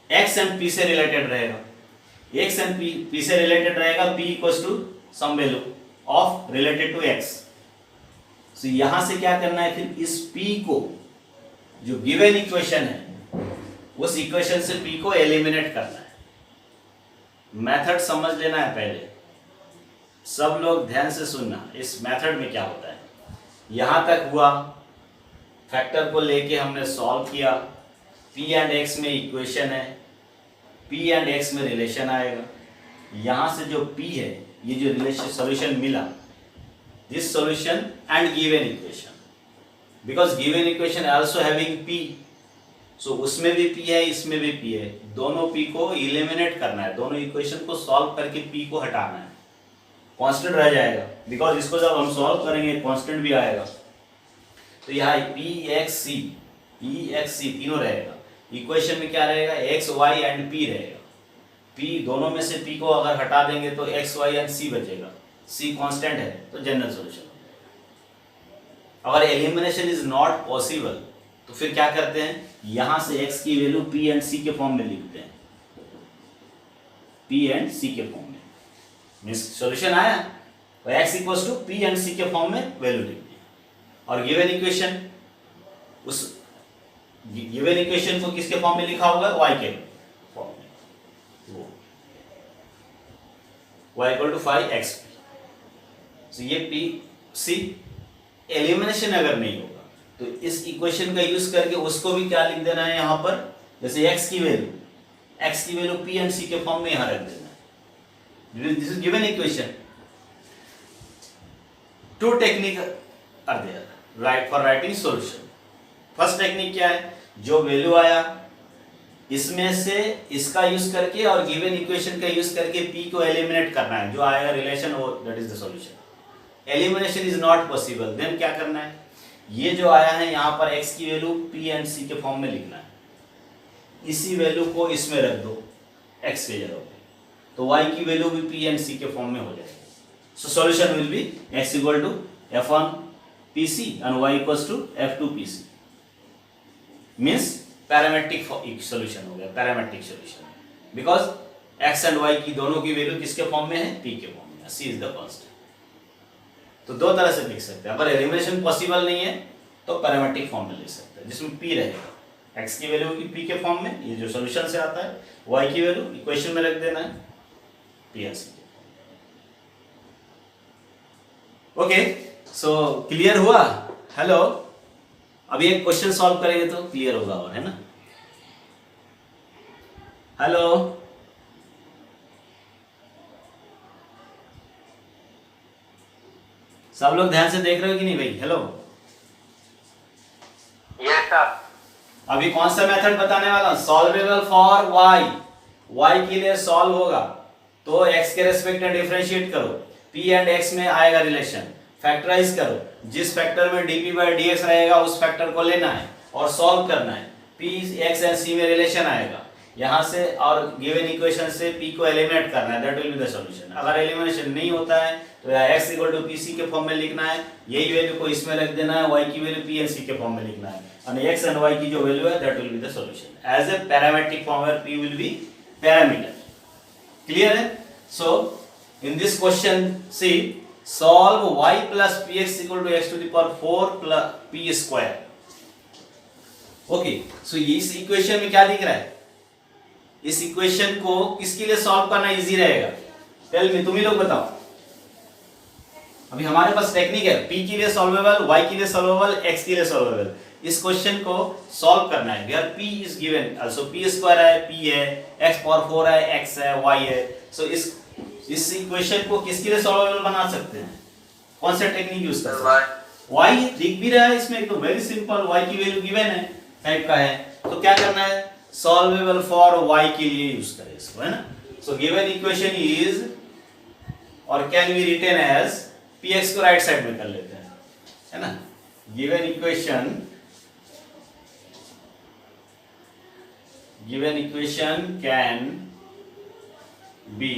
x एंड p से रिलेटेड रहेगा, x एंड p से रिलेटेड रहेगा, p equals to some value of related to x। So यहां से क्या करना है, फिर इस p को, जो गिवन इक्वेशन है, उस इक्वेशन से p को एलिमिनेट करना है। मेथड समझ लेना है पहले, सब लोग ध्यान से सुनना। इस मेथड में क्या होता है, यहां तक हुआ, फैक्टर को लेके हमने सॉल्व किया, p एंड x में इक्वेशन है, p एंड x में रिलेशन आएगा। यहां से जो p है, ये जो रिलेशन सॉल्यूशन मिला, this solution and given equation, because given equation also having p, सो उसमें भी p है, इसमें भी p है, दोनों p को एलिमिनेट करना है, दोनों इक्वेशन को सॉल्व करके p को हटाना है, कांस्टेंट रह जाएगा, बिकॉज इसको जब हम सॉल्व करेंगे कांस्टेंट भी आएगा। तो यहाँ pxc तीनों रहेगा, इक्वेशन में क्या रहेगा, x y एंड p रहेगा। p दोनों में से p को अगर हटा देंगे तो x y एंड c बचेगा, c कांस्टेंट है तो जनरल सॉल्यूशन। अगर एलिमिनेशन इज नॉट पॉसिबल तो फिर क्या करते हैं, यहां से x की वैल्यू p एंड c के फॉर्म में लिखते हैं, p एंड c के फॉर्म में, मींस सॉल्यूशन आया तो x equals to p and c के फॉर्म में वैल्यू लिखते हैं। और गिवन इक्वेशन, उस गिवन इक्वेशन को किसके फॉर्म में लिखा होगा, y के फॉर्म में, y इक्वल टू 5x। तो ये p c एलिमिनेशन अगर नहीं होगा तो इस इक्वेशन का यूज करके उसको भी क्या लिख देना है यहाँ पर, जैसे x की वैल्यू p एंड c के फॉर्म में यहाँ रख देना है। This is given equation. Two technique are there right for writing solution. First technique क्या है, जो वैल्यू आया इसमें से इसका यूज करके और गिवन इक्वेशन का यूज करके p को एलिमिनेट करना है, जो आएगा रिलेशन वो that is the solution. Elimination is not possible, then क्या करना है, ये जो आया है यहाँ पर x की वैल्यू p एंड c के फॉर्म में लिखना है, इसी वैल्यू को इसमें रख दो x के जगह पे, तो y की वैल्यू भी p एंड c के फॉर्म में हो जाएगी। So solution will be x equal to f1 pc and y equals to f2 pc, means parametric solution हो गया, parametric solution, because x and y की दोनों की वैल्यू किसके फॉर्म में है, p के फॉर्म में, c इज द कांस्टेंट। तो दो तरह से लिख सकते हैं, अगर एलिमिनेशन पॉसिबल नहीं है तो पैरामेट्रिक फॉर्म में लिख सकते हैं, जिसमें p रहेगा, x की वैल्यू की p के फॉर्म में, ये जो सॉल्यूशन से आता है, y की वैल्यू इक्वेशन में रख देना है, p and c। Okay, so clear हुआ? हेलो, अभी एक क्वेश्चन सॉल्व करेंगे तो क्लियर होगा, और है ना? हेलो, सब लोग ध्यान से देख रहे हो कि नहीं भाई? Hello, yes sir. अभी कौन सा मेथड बताने वाला? सॉल्वेबल फॉर y के लिए सॉल्व होगा तो x के रेस्पेक्ट में डिफरेंशिएट करो, p एंड x में आएगा रिलेशन, फैक्टराइज करो, जिस फैक्टर में dp/dx रहेगा उस फैक्टर को लेना है और सॉल्व करना है, p x एंड c में रिलेशन आएगा यहाँ से, और गिवन इक्वेशन से p को एलिमिनेट करना है, that will be the solution. अगर एलिमिनेशन नहीं होता है तो x इक्वल टू pc के फॉर्म में लिखना है, यही वैल्यू को इसमें रख देना है, y की वैल्यू p एंड c के फॉर्म में लिखना है, और x एंड y की जो वैल्यू है that will be the solution as a parametric form where p will be parameter. Clear है? So in this question see solve y plus px equal to x to the power 4 plus p square। Okay, सो इस इक्वेशन में क्या दिख रहा है, इस इक्वेशन को किसके लिए सॉल्व करना इजी रहेगा? टेल मी, तुम ही लोग बताओ। अभी हमारे पास टेक्निक है, p के लिए सॉल्वेबल, y के लिए सॉल्वेबल, x के लिए सॉल्वेबल। इस क्वेश्चन को सॉल्व करना है। यार p is given, also p square है, p है, x पावर 4 है, x है, y है। सो इस इक्वेशन को किसके लिए सॉल्वेबल बना सकते हैं? कौन सा टेक्निक यूज कर सकते हैं? y दिख भी रहा है इसमें, एकदम वेरी सिंपल, y की वैल्यू गिवन है टाइप का है, तो क्या करना है? सॉल्वेबल फॉर y के लिए यूज करें इसको, है ना। सो गिवन इक्वेशन इज, और can be rewritten as, px को राइट साइड में कर लेते हैं, है ना। Given equation can be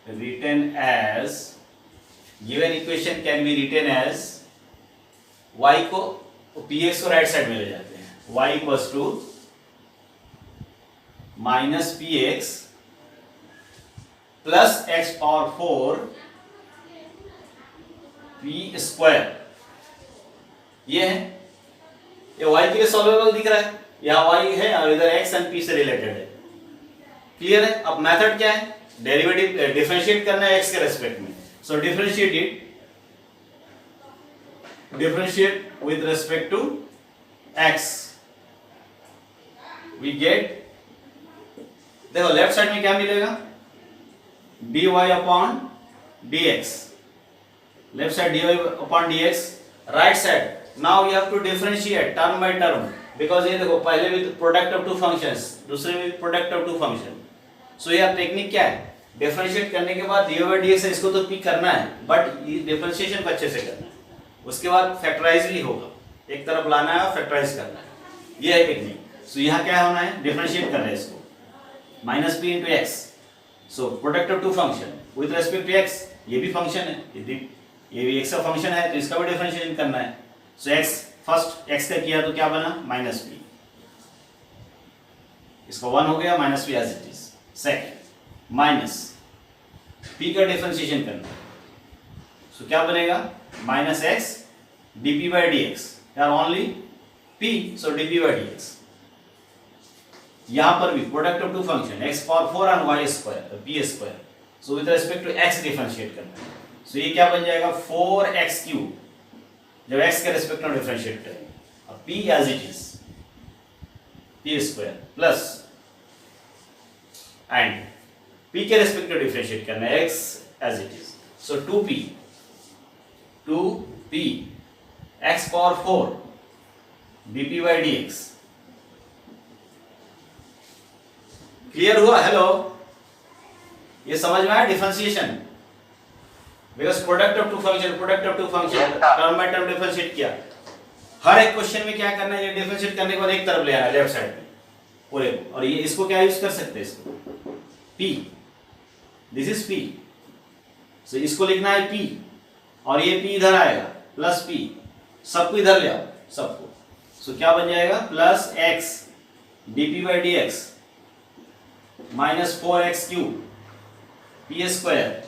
written as, y को px को राइट साइड में ले जाते हैं, y equals to minus px plus x power 4 p square. ये है, ये y के लिए सॉल्वेबल दिख रहा है, यहाँ y है और इधर x एंड p से रिलेटेड है। क्लियर है? अब मेथड क्या है? डेरिवेटिव डिफरेंशिएट करना है x के रेस्पेक्ट में। So differentiate with respect to x, we get, देखो लेफ्ट साइड में क्या मिलेगा? dy upon dx, left side dy upon dx, right side now you have to differentiate term by term, because ये देखो पहले with product of two functions, दूसरे with product of two function. So यह टेक्निक क्या है? डिफरेंशिएट करने के बाद dy by dx है, इसको तो p करना है, बट ये डिफरेंशिएशन को अच्छे से करना है। उसके बाद फैक्टराइज भी होगा, एक तरफ लाना है और फैक्टराइज करना है, ये है टेक्निक। सो यहाँ क्या होना है? डिफरेंशिएट कर रहे हैं इसको, minus p into x. So product of two function with respect to x, ये भी फंक्शन है, ये भी x का फंक्शन है, तो इसका भी डिफरेंशिएशन करना है। सो x फर्स्ट x का किया तो क्या बना? माइनस p, इसका 1 हो गया, minus p as it is. Second minus p का डिफरेंशिएशन करना है, सो क्या बनेगा? Minus x dp by dx, यार only p, so dp by dx। यहां पर भी product of two function x power 4 and y square, p square, so with respect to x differentiate करना है। सो ये क्या बन जाएगा? 4x क्यूब, जब x के रेस्पेक्ट में डिफरेंशिएट करेंगे, और p as it is, p square plus and p के रेस्पेक्ट में डिफरेंशिएट करना है, x as it is, so 2p x power 4 dp by dx। Clear हुआ? हेलो, ये समझ में आया differentiation? Because product of two function term by term differentiate किया। हर एक क्वेश्चन में क्या करना है? ये डिफरेंशिएट करने के बाद एक तरफ ले आना है, लेफ्ट साइड में पूरे को, और ये इसको क्या यूज कर सकते हैं? इसको p, दिस इज p, सो इसको लिखना है p, और ये p इधर आएगा प्लस p, सबको इधर ले आओ सबको। सो क्या बन जाएगा? Plus x dp by dx minus 4x cube p square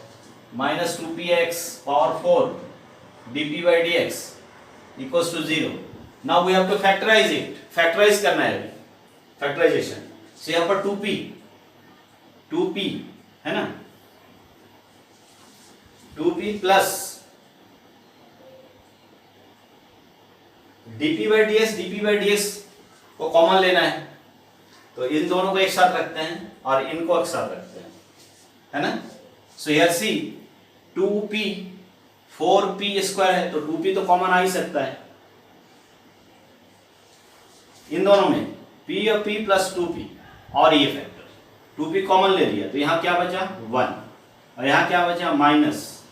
minus 2px power 4 dp by dx equals to 0। Now we have to factorize it, factorize करना है अभी, फैक्टराइजेशन। सो यहाँ पर 2p है ना, 2p plus dp by dx को कॉमन लेना है, तो इन दोनों को एक साथ रखते हैं और इनको एक साथ रखते हैं, है ना। So here C 2p 4p square है, तो 2p तो कॉमन आ ही सकता है इन दोनों में, p और p प्लस 2p, और ये फैक्टर 2p कॉमन ले लिया, तो यहाँ क्या बचा? 1, और यहाँ क्या बचा? माइनस,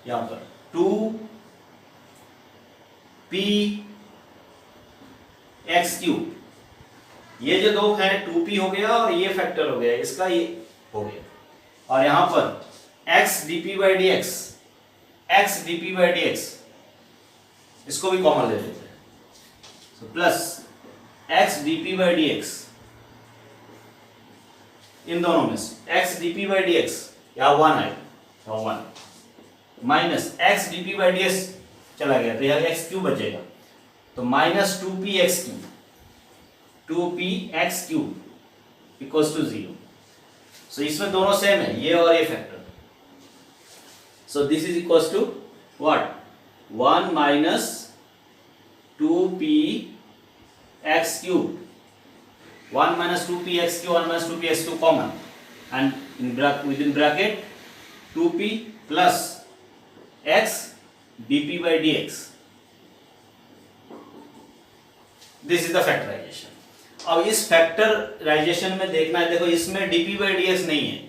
यहाँ पर 2p x क्यूब, ये जो दो है 2p हो गया और ये फैक्टर हो गया, इसका ये हो गया, और यहां पर x dp by dx, इसको भी कॉमन ले लेते हैं, so plus x dp by dx, इन दोनों में से x dp by dx, यहाँ 1 है, 1 minus x dp by dx चला गया, तो यहाँ x क्यूब बचेगा, तो minus 2px cube equals to 0। So इसमें दोनों सेम है, ये और ये factor, So this is equals to what? 1 minus 2p x cube. 1 minus 2p x cube, 1 minus 2p x cube common, and within bracket 2p plus x dp by dx. This is the factorization. अब इस फैक्टराइजेशन में देखना है, देखो इसमें dp by dx नहीं है,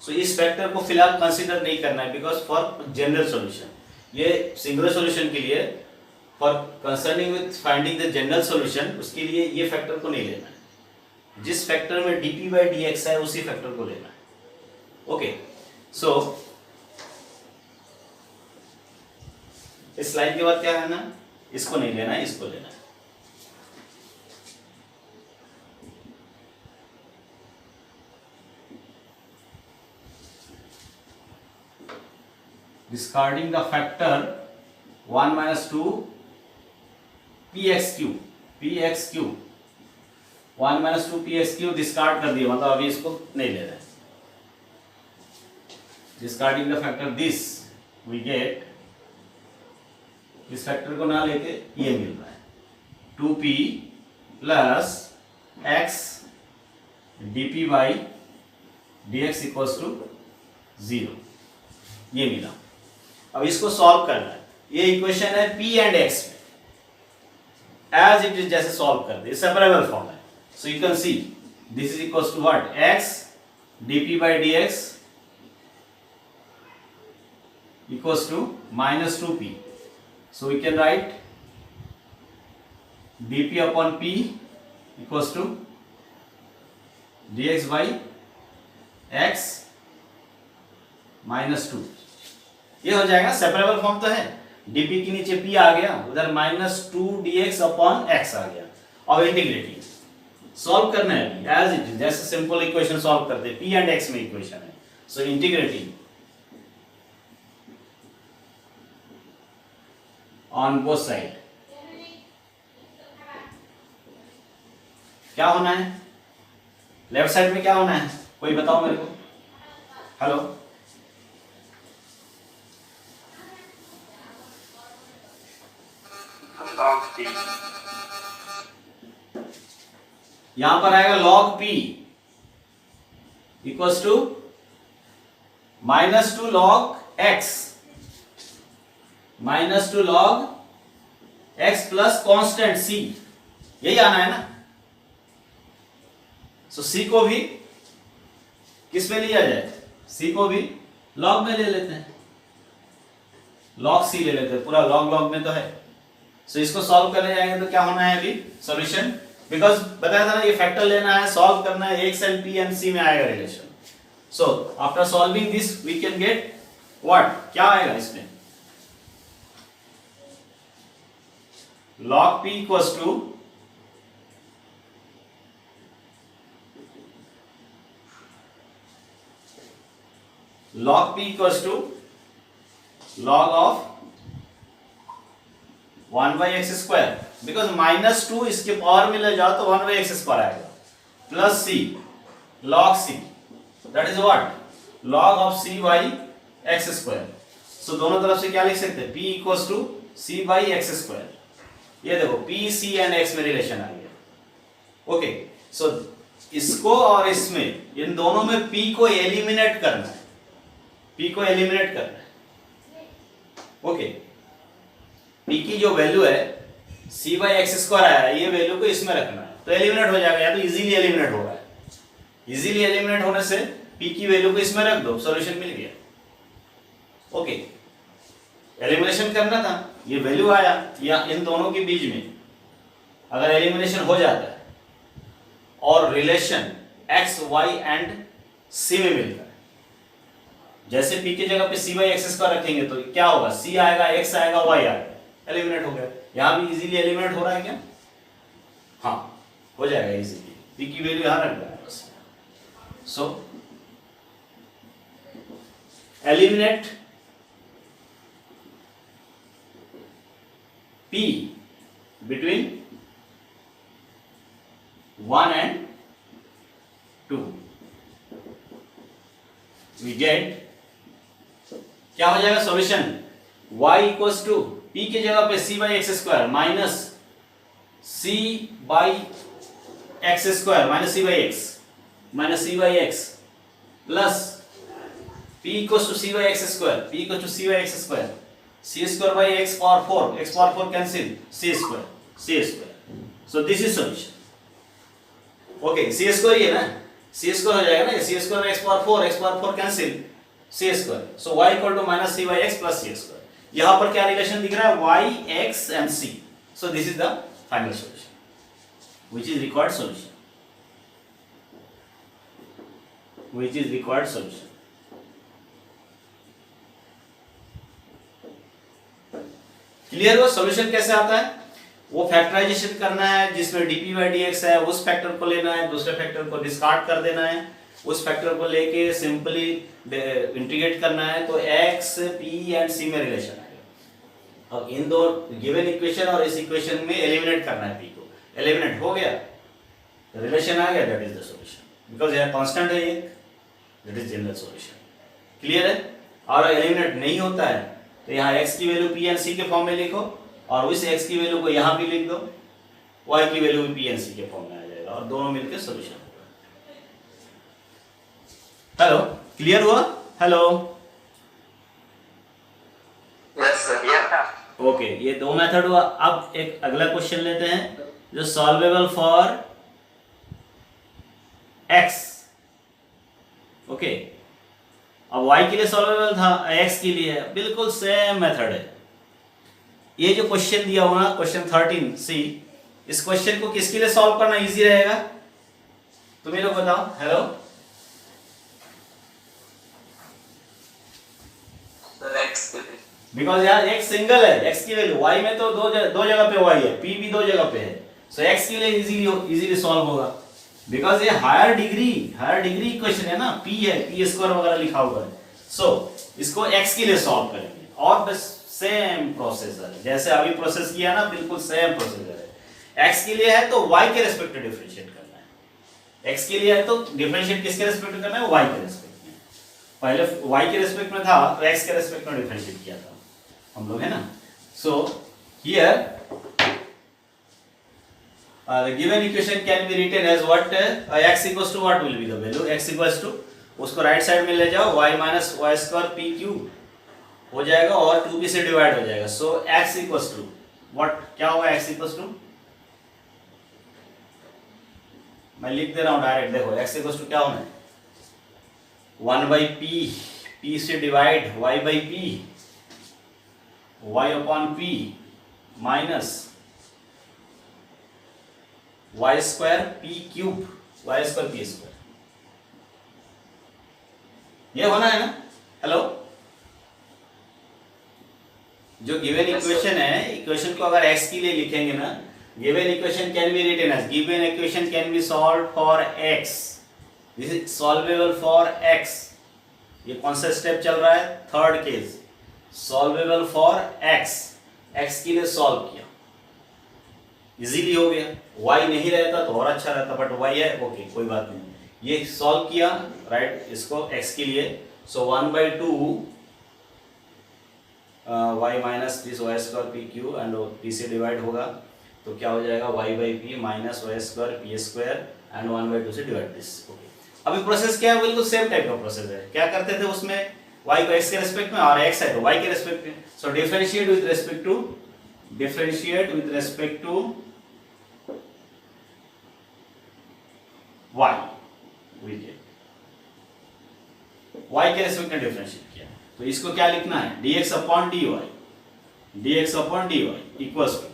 सो इस फैक्टर को फिलहाल कंसीडर नहीं करना है, बिकॉज फॉर जनरल सॉल्यूशन, ये सिंगुलर सॉल्यूशन के लिए, for concerning with finding the general solution, उसके लिए ये फैक्टर को नहीं लेना है. जिस फैक्टर में dp by dx है उसी फैक्टर को लेना है. ओके, सो इस स्लाइड के बाद क्या है ना, इसको नहीं लेना है, इसको लेना है. Discarding the factor 1 minus 2 px cube, 1 minus 2 px cube discard कर दिया, मतलब अभी इसको नहीं ले रहे. Discarding the factor this we get, इस फैक्टर को ना लेके ये मिल रहा है 2p plus x dp by dx equals to 0, ये मिला. अब इसको सॉल्व करना है. ये इक्वेशन है p एंड x में, एज इट इज जैसे सॉल्व कर दे, सेपरेबल फॉर्म है. So you can see this is equals to what, x dp by dx equals to minus 2p. So we can write dp upon p equals to dx by x minus 2. ये हो जाएगा, सेपरेबल फॉर्म तो है, dp के नीचे p आ गया, उधर minus 2 dx upon x आ गया. और इंटीग्रेटिंग सॉल्व करना है एज इट इज, जैसे सिंपल इक्वेशन सॉल्व करते हैं, p एंड x में इक्वेशन है. So integrating on both side, क्या होना है, लेफ्ट साइड में क्या होना है, कोई बताओ मेरे को. हेलो, यहां पर आएगा log p equals to -2 log x, -2 log x plus constant c, यही आना है ना. सो c को भी किस में लिया जाए, c को भी log में ले लेते हैं, log c ले लेते हैं, पूरा log में तो है. सो इसको सॉल्व करने जाएंगे तो क्या होना है अभी सॉल्यूशन, बिकॉज बताया था ना ये फैक्टर लेना है, सॉल्व करना है, x and p and c में आएगा relation. So after solving this we can get what, क्या आएगा इसमें, log p equals to log p equals to log of 1 by x square, because -2 इसके पावर में ले जाओ तो 1 by x स्क्वायर आएगा, plus c log c, that is what, log of c by x square. So दोनों तरफ से क्या लिख सकते हैं, p equals to c by x square. ये देखो p c एंड x में रिलेशन आ गया. ओके, सो इसको और इसमें, इन दोनों में p को एलिमिनेट करना है, p को एलिमिनेट करना है. ओके, p की जो वैल्यू है c by x स्क्वायर आया है, ये वैल्यू को इसमें रखना है तो एलिमिनेट हो जाएगा, या तो इजीली एलिमिनेट हो रहा है. इजीली एलिमिनेट होने से p की वैल्यू को इसमें रख दो, सॉल्यूशन मिल गया. ओके, एलिमिनेशन करना था, ये वैल्यू आया, या इन दोनों के बीच में अगर एलिमिनेशन हो जाता है और relation x y and c में मिलता है, जैसे p की जगह पे c by x स्क्वायर रखेंगे तो क्या होगा, c आएगा, x आएगा, y आएगा, एलिमिनेट हो गया. यहां भी इजीली एलिमिनेट हो रहा है क्या, हाँ हो जाएगा इजीली, p की वैल्यू यहां रख देना बस. सो eliminate p between 1 and 2, we get क्या हो जाएगा solution, y equals to p की जगह पे c by x square minus c by x square minus c by x plus p equals to c by x square c square by x power 4 cancel c square so this is solution. Okay c square ही है ना, c स्क्वायर हो जाएगा ना, c square x power 4 cancel c square, so y equal to minus c by x plus c square. यहां पर क्या रिलेशन दिख रहा है, y x and c, so this is the final solution which is required solution, clear हुआ। सॉल्यूशन कैसे आता है, वो फैक्टराइजेशन करना है जिसमें dp बाई dx है, उस फैक्टर को लेना है, दूसरे फैक्टर को डिस्कार्ड कर देना है, उस फैक्टर को लेके सिंपली इंटीग्रेट करना है, तो x p एंड c में रिलेशन आएगा। अब इन दो गिवन इक्वेशन और इस इक्वेशन में एलिमिनेट करना है, p को एलिमिनेट हो गया, रिलेशन आ गया, that is the solution, because यह कांस्टेंट है ये, that is general solution. Clear है। और एलिमिनेट नहीं होता है तो यहाँ x की वैल्यू p एंड c के फॉर्म में लिखो, और उस x की वैल्यू को यहाँ भी लिख दो, y की वैल्यू भी p एंड c के फॉर्म में आ जाएगा, और दोनों मिलकर सॉल्यूशन होगा। हेलो, क्लियर हुआ। Hello, yes sir. ओके, ये दो मेथड हुआ। अब एक अगला क्वेश्चन लेते हैं जो सॉल्वेबल फॉर x। ओके, अब y के लिए सॉल्वेबल था, x के लिए बिल्कुल सेम मेथड है। ये जो क्वेश्चन दिया हुआ ना, क्वेश्चन 13C, इस क्वेश्चन को किसके लिए सॉल्व करना इजी रहेगा, तुम लोग बताओ। हेलो सर, x के लिए, बिकॉज यार x सिंगल है, x की वैल्यू, y में तो दो जगह पे y है, p भी दो जगह पे है, सो x के लिए इजीली सॉल्व होगा, बिकॉज ये हायर डिग्री इक्वेशन है ना, p है, p स्क्वायर वगैरह लिखा हुआ है, सो इसको x के लिए सॉल्व करेंगे, और बस सेम प्रोसेसर है जैसे अभी प्रोसेस किया ना, बिल्कुल सेम प्रोसेसर है। x के लिए है तो y के रेस्पेक्ट में डिफरेंशिएट करना है, x के लिए है तो डिफरेंशिएट किसके रेस्पेक्ट में करना है, y के रेस्पेक्ट में। पहले y के रेस्पेक्ट में था तो x के रेस्पेक्ट में डिफरेंशिएट किया था हम लोग, है ना। So here the given equation can be written as what, x equals to what will be the value, x equals to, उसको राइट साइड में ले जाओ, y minus y square p q हो जाएगा और 2p से डिवाइड हो जाएगा, so x equals to what, क्या होगा x इक्वल्स टू, मैं लिख दे रहा हूं डायरेक्ट, देखो x इक्वल्स टू क्या होना है, 1 बाई p से divide y by p, y upon p minus y square p cube, y square p square, ये होना है ना। हेलो, जो गिवन इक्वेशन है, इक्वेशन को अगर x के लिए लिखेंगे ना, given equation can be written as, given equation can be solve for x, this is solvable for x। ये कौन सा स्टेप चल रहा है, third case, solvable for x, x के लिए सॉल्व किया, इजीली हो गया। y नहीं रहता तो और अच्छा रहता, बट y है, ओके कोई बात नहीं, ये सॉल्व किया राइट, इसको x के लिए, so 1/2 y minus this y square p q and p से डिवाइड होगा, तो क्या हो जाएगा y by p minus y square p square and 1/2 से डिवाइड दिस। ओके, अभी प्रोसेस क्या है, बिल्कुल सेम टाइप का प्रोसेस है। क्या करते थे उसमें, y को x के रेस्पेक्ट में और x है तो y के रेस्पेक्ट में, so differentiate with respect to y, y के रेस्पेक्ट में डिफरेंशिएट किया, तो इसको क्या लिखना है, dx upon dy equals to,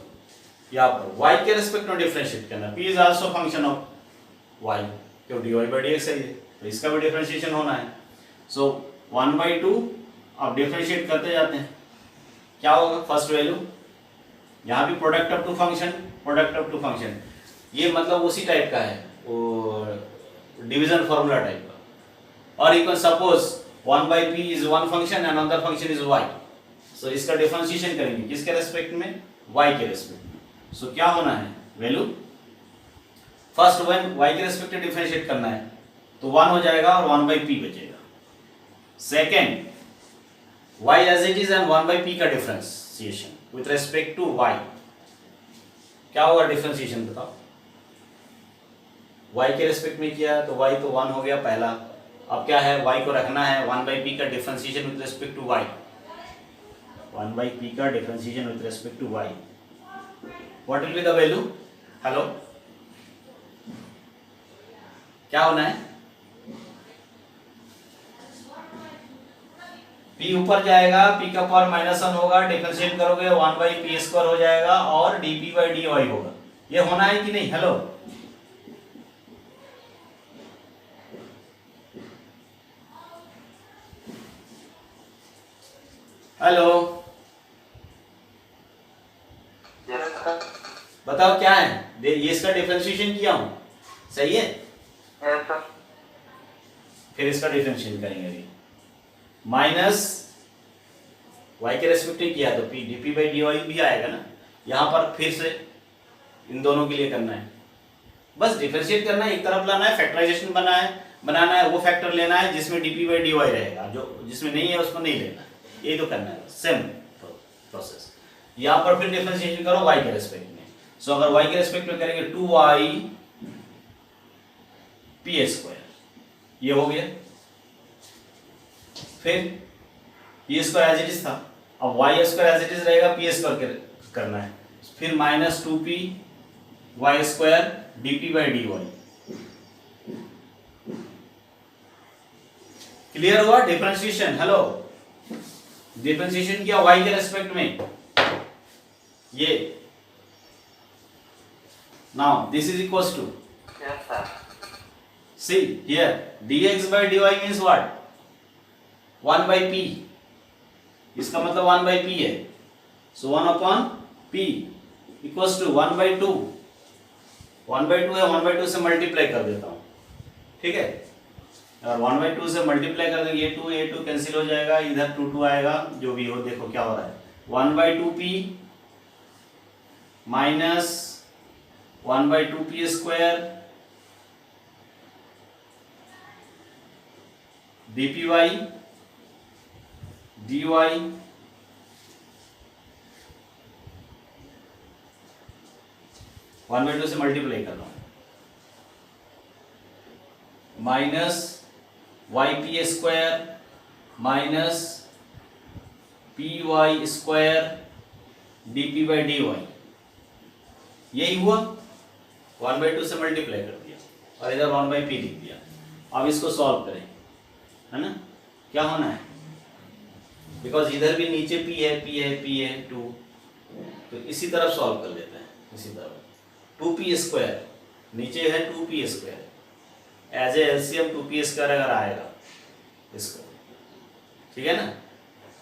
यहाँ पर y के रेस्पेक्ट में डिफरेंशिएट करना, p is also function of y, क्यों dy बाई dx है ये, तो इसका भी डिफरेंशिएशन होना है, सो 1/2 अब डिफरेंशिएट करते जाते हैं, क्या होगा, फर्स्ट वैल्यू, यहाँ भी प्रोडक्ट ऑफ टू फंक्शन, ये मतलब उसी टाइप का है, वो डिवीजन फॉर्मूला टाइप का, और equal suppose 1/p is one function and another function is y, सो इसका डिफरेंशिएशन करेंगे किसके रेस्पेक्ट में, y के रेस्पेक्ट में, सो क्या होना है वैल्यू, फर्स्ट वन y के रेस्पेक्ट में डिफरेंशिएट करना है तो 1 हो जाएगा और 1/p बचेगा, second y as it is and 1 by P का differentiation with respect to y, क्या होगा डिफरेंशिएशन बताओ। y के रेस्पेक्ट में किया तो y तो 1 हो गया पहला, अब क्या है y को रखना है 1 बाई पी का differentiation with respect to y, 1 by P का differentiation with respect to y, what will be the value. Hello क्या होना है, p ऊपर जाएगा, p का पावर -1 होगा, डिफरेंशिएट करोगे 1 बाई पी स्क्वायर हो जाएगा और dp बाई dy होगा। ये होना है कि नहीं। Hello hello Yes, sir. बताओ क्या है, ये इसका डिफरेंशिएशन किया हूं, सही है। Yes, sir. फिर इसका डिफरेंशिएशन करेंगे अभी, माइनस y के रेस्पेक्ट में किया तो p dp बाई dy भी आएगा ना, यहाँ पर फिर से इन दोनों के लिए करना है, बस डिफरेंशिएट करना है, एक तरफ लाना है, फैक्टराइजेशन बनाना है, वो फैक्टर लेना है जिसमें dp बाई dy रहेगा, जो जिसमें नहीं है उसको नहीं लेना, यही तो करना है, सेम प्रोसेस। यहाँ पर फिर डिफरेंशिएशन करो y के रेस्पेक्ट में, सो अगर y के रेस्पेक्ट में करेंगे 2y पी स्क्वायर, ये हो गया। फिर p square as it is था, अब y square as it is रहेगा, पी स्क्वायर करना है, फिर -2p y square dp by dy। Clear हुआ डिफरेंशिएशन। हेलो डिफरेंशिएशन किया y के रेस्पेक्ट में, ये now this is equals to, Yes, sir. see here dx by dy means what, 1 by p, इसका मतलब 1 by p है, so 1 upon p equals to 1 by 2, 1 by 2 है, 1 by 2 से मल्टीप्लाई कर देता हूँ, ठीक है। अगर 1 by 2 से मल्टीप्लाई कर देंगे, ये 2 कैंसिल हो जाएगा, इधर 2 2 आएगा, जो भी हो, देखो क्या हो रहा है, 1 by 2p minus 1 by 2p square dpy dy 1/2 से मल्टीप्लाई कर रहा हूं, minus y p square minus p y square dp by dy, यही हुआ, 1/2 से मल्टीप्लाई कर दिया और इधर 1/p लिख दिया। अब इसको सॉल्व करें, है ना, क्या होना है, बिकॉज इधर भी नीचे p है 2, तो इसी तरफ सॉल्व कर लेते हैं, इसी तरफ 2p स्क्वायर, नीचे है 2p square, as a LCM 2p square अगर आएगा इसको, ठीक है ना,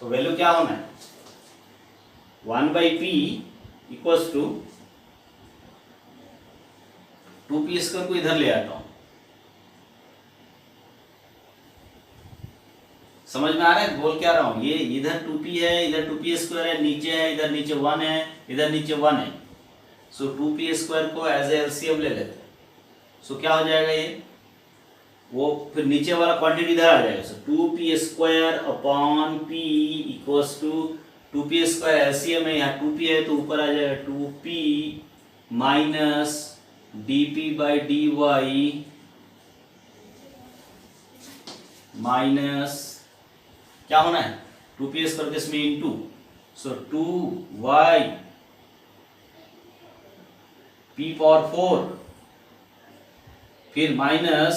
तो वैल्यू क्या होना है, 1/p equals to 2p square को इधर ले आता हूं, समझ में आ रहा है बोल क्या रहा हूं, ये इधर 2p है, इधर 2p स्क्वायर है, नीचे है, इधर नीचे 1 है, इधर नीचे 1 है, सो 2p स्क्वायर को एज ए एलसीएम ले लेते हैं, सो क्या हो जाएगा ये, वो फिर नीचे वाला क्वांटिटी इधर आ जाएगा, so 2p square upon p equals to 2p square LCM है, यहाँ 2p है तो ऊपर आ जाएगा 2p minus dp by dy minus क्या होना है, 2p स्क्वायर के इसमें इंटू, सो 2y p पावर 4, फिर minus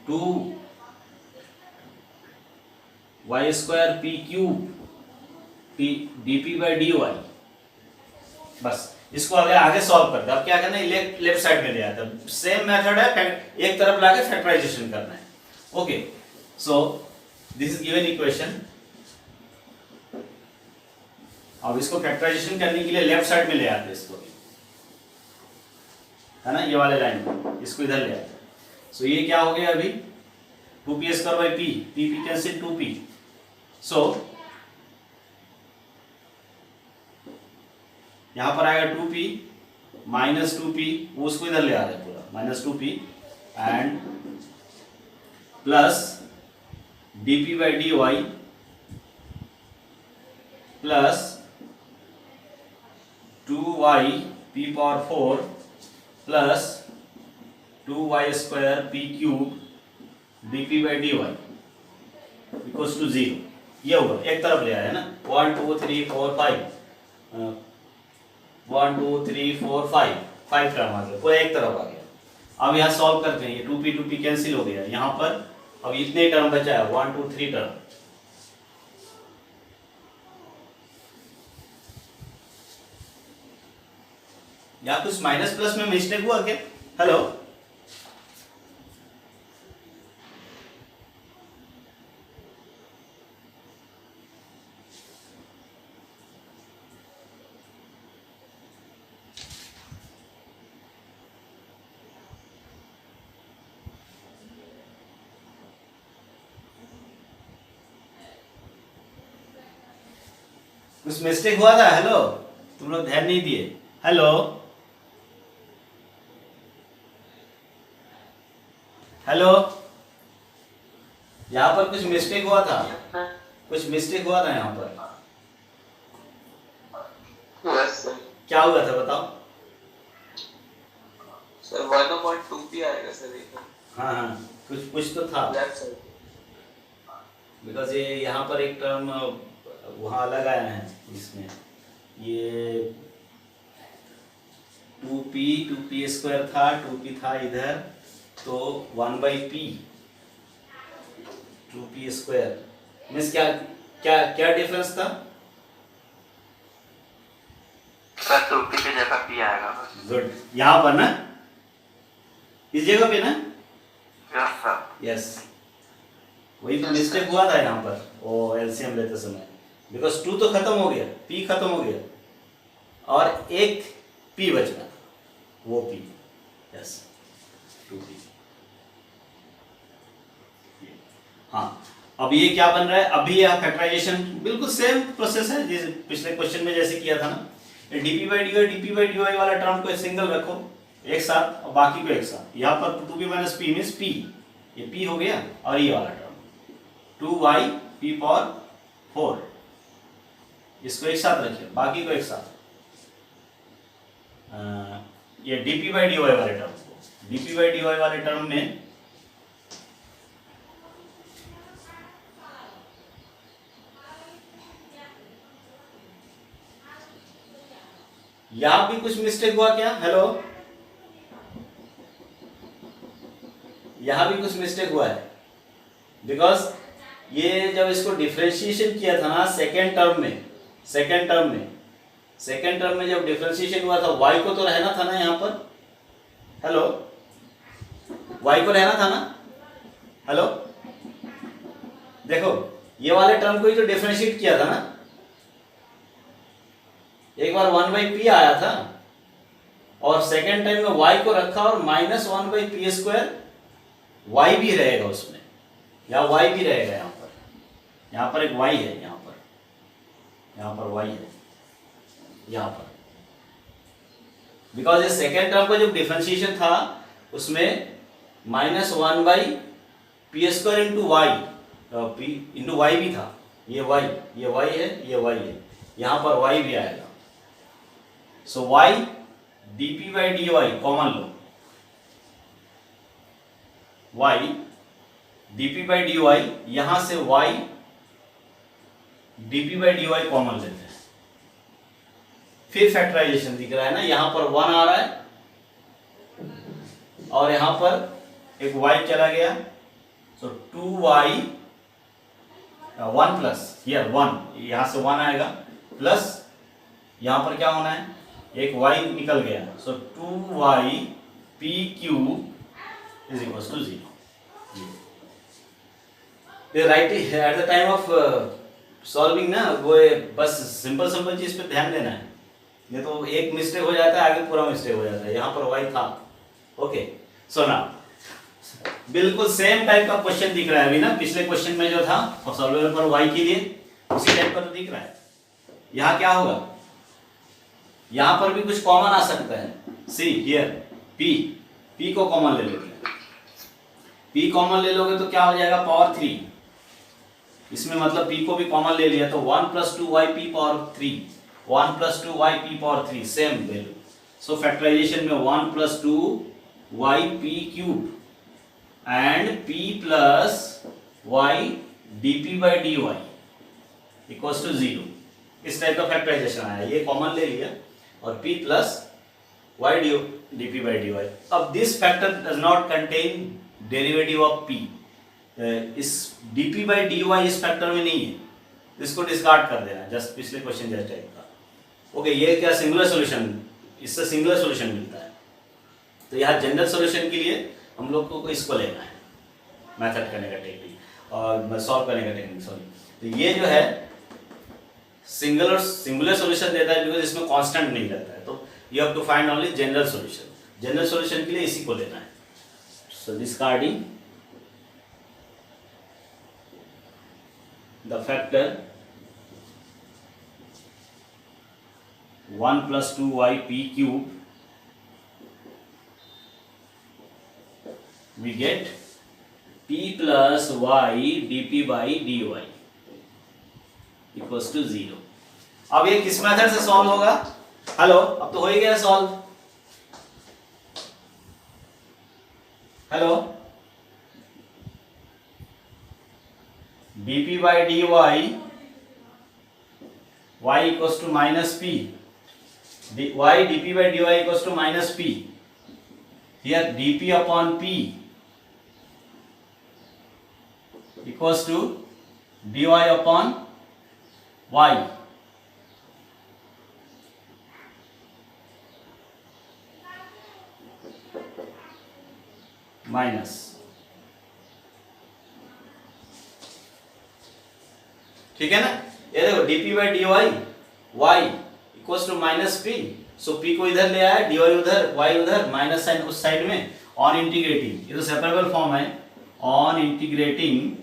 2y square p cube dp by dy। बस इसको आगे सॉल्व करते हैं, अब क्या करना है, लेफ्ट साइड में ले आते हैं, सेम मेथड है, एक तरफ लाके फैक्टराइजेशन करना है। Okay, so this is given equation, अब इसको फैक्टराइजेशन करने के लिए लेफ्ट साइड में ले आते हैं इसको, है ना, ये वाले लाइन इसको इधर ले आते हैं, सो ये क्या हो गया अभी 2p square by p cancel 2p, सो यहां पर आएगा 2p माइनस 2p, वो उसको इधर ले आ रहे हैं पूरा, minus 2p and plus dp by dy plus 2y p power 4 plus 2y square p cube dp by dy equals to 0। ये होगा, एक तरफ ले आया ना, 1 2 3 4 5 1 2 3 4 5 टर्म आ गया, पूरा एक तरफ आ गया। अब यहाँ सॉल्व करते हैं, ये 2p कैंसिल हो गया, यहाँ पर अब इतने टर्म बचा है, 1 2 3 टर्म। यहाँ कुछ माइनस प्लस में मिस्टेक हुआ क्या? हेलो, कुछ मिस्टेक हुआ था? हेलो, तुम लोग ध्यान नहीं दिए। हेलो हेलो, यहाँ पर कुछ मिस्टेक हुआ था, कुछ मिस्टेक हुआ था यहाँ पर। Yes sir. क्या हुआ था बताओ? सर 1/2p आएगा सर ये। हाँ हाँ, कुछ तो था, लेफ्ट साइड। बिकॉज ये यहाँ पर एक टर्म वहाँ अलग आया है, इसमें ये 2p स्क्वायर था, 2p था इधर, तो 1/p 2p स्क्वायर मीन्स क्या क्या क्या डिफरेंस था? सर 2p की जगह p आएगा बस। गुड, यहाँ पर ना, इस जगह पे ना, यस सर। यस, वही तो मिस्टेक हुआ था यहाँ पर वो एलसीएम लेते समय, बिकॉज 2 तो खत्म हो गया, p खत्म हो गया और एक p बच गया, वो p, यस 2p। हाँ, अब ये क्या बन रहा है? अभी यह फैक्टराइजेशन बिल्कुल सेम प्रोसेस है जिस पिछले क्वेश्चन में जैसे किया था ना। डीपी बाई डी वाला टर्म को सिंगल रखो एक साथ और बाकी को एक साथ। यहाँ पर 2p minus P means p, ये p हो गया और ये वाला टर्म 2y p पावर 4, इसको एक साथ रखिए, बाकी को एक साथ। ये dp बाई dy वाले टर्म को, dp बाई dy वाले टर्म में यहां भी कुछ मिस्टेक हुआ क्या? हेलो, यहां भी कुछ मिस्टेक हुआ है, बिकॉज ये जब इसको डिफरेंशिएशन किया था ना सेकेंड टर्म में जब डिफरेंशिएशन हुआ था, y को तो रहना था ना यहाँ पर। हेलो, y को रहना था ना? हेलो, देखो ये वाले टर्म को ही तो डिफरेंशिएट किया था ना, एक बार 1/p आया था और सेकेंड टाइम में y को रखा और माइनस 1/p स्क्वायर y भी रहेगा उसमें, या y भी रहेगा यहाँ पर एक y है, यहाँ पर y है यहाँ पर, बिकॉज ये सेकेंड टर्म का जो डिफरेंशिएशन था उसमें minus 1/p square into y, p into y भी था, ये y है, यहाँ पर y भी आएगा। सो y dp by dy common low, y dp by dy, यहां से y dp by dy common लेते हैं, फिर फैक्टराइजेशन दिख रहा है ना, यहां पर 1 आ रहा है और यहां पर एक y चला गया, सो 2y 1 प्लस हियर 1, यहां से 1 आएगा प्लस यहां पर क्या होना है, एक y निकल गया, so 2y p cube is equal to 0। Right at the time of solving ना, वो बस सिंपल चीज पे ध्यान देना है, ये तो एक मिस्टेक हो जाता है आगे पूरा मिस्टेक हो जाता है। यहाँ पर y था, ओके। सो नाउ बिल्कुल सेम टाइप का क्वेश्चन दिख रहा है अभी ना, पिछले क्वेश्चन में जो था सॉल्वर पर y के लिए उसी टाइप का तो दिख रहा है। यहाँ क्या होगा, यहाँ पर भी कुछ कॉमन आ सकता है, सी हियर p को कॉमन ले लेते हैं, p कॉमन ले लोगे तो क्या हो जाएगा, पावर 3 इसमें मतलब p को भी कॉमन ले लिया तो 1 + 2y p power 3, 1 + 2y p power 3 same value. So factorization में 1 + 2y p cube and p + y dp/dy equals to 0। इस टाइप का फैक्टराइजेशन आया, ये कॉमन ले लिया और p + y dp/dy। अब this factor does not contain derivative of p, इस dp/dy इस फैक्टर में नहीं है, इसको डिस्कार्ड कर देना, जस्ट पिछले क्वेश्चन जैसे टाइप का। ओके, ये क्या सिंगुलर सॉल्यूशन, इससे सिंगुलर सॉल्यूशन मिलता है। तो यहाँ जनरल सॉल्यूशन के लिए हम लोग को इसको लेना है, मेथड करने का टेक्निक और सॉल्व करने का टेक्निक, सॉरी। तो ये जो है सिंगुलर सॉल्यूशन देता है बिकॉज इसमें कांस्टेंट नहीं रहता है, तो you have to find only general solution. General solution के लिए इसी को लेना है। So discarding the factor 1 + 2y p cube, we get p + y dp/dy equals to 0। अब ये किस मेथड से सॉल्व होगा? हेलो, अब तो हो ही गया solve. Hello, dp/dy y equals to -p, y dp/dy equals to -p, here dp/p equals to dy/y, minus, ठीक है ना? ये देखो dp/dy y equals to -p, so p को इधर ले आया, dy उधर, y उधर, माइनस साइन उस साइड में, ऑन इंटीग्रेटिंग, ये तो सेपरेबल फॉर्म है, ऑन इंटीग्रेटिंग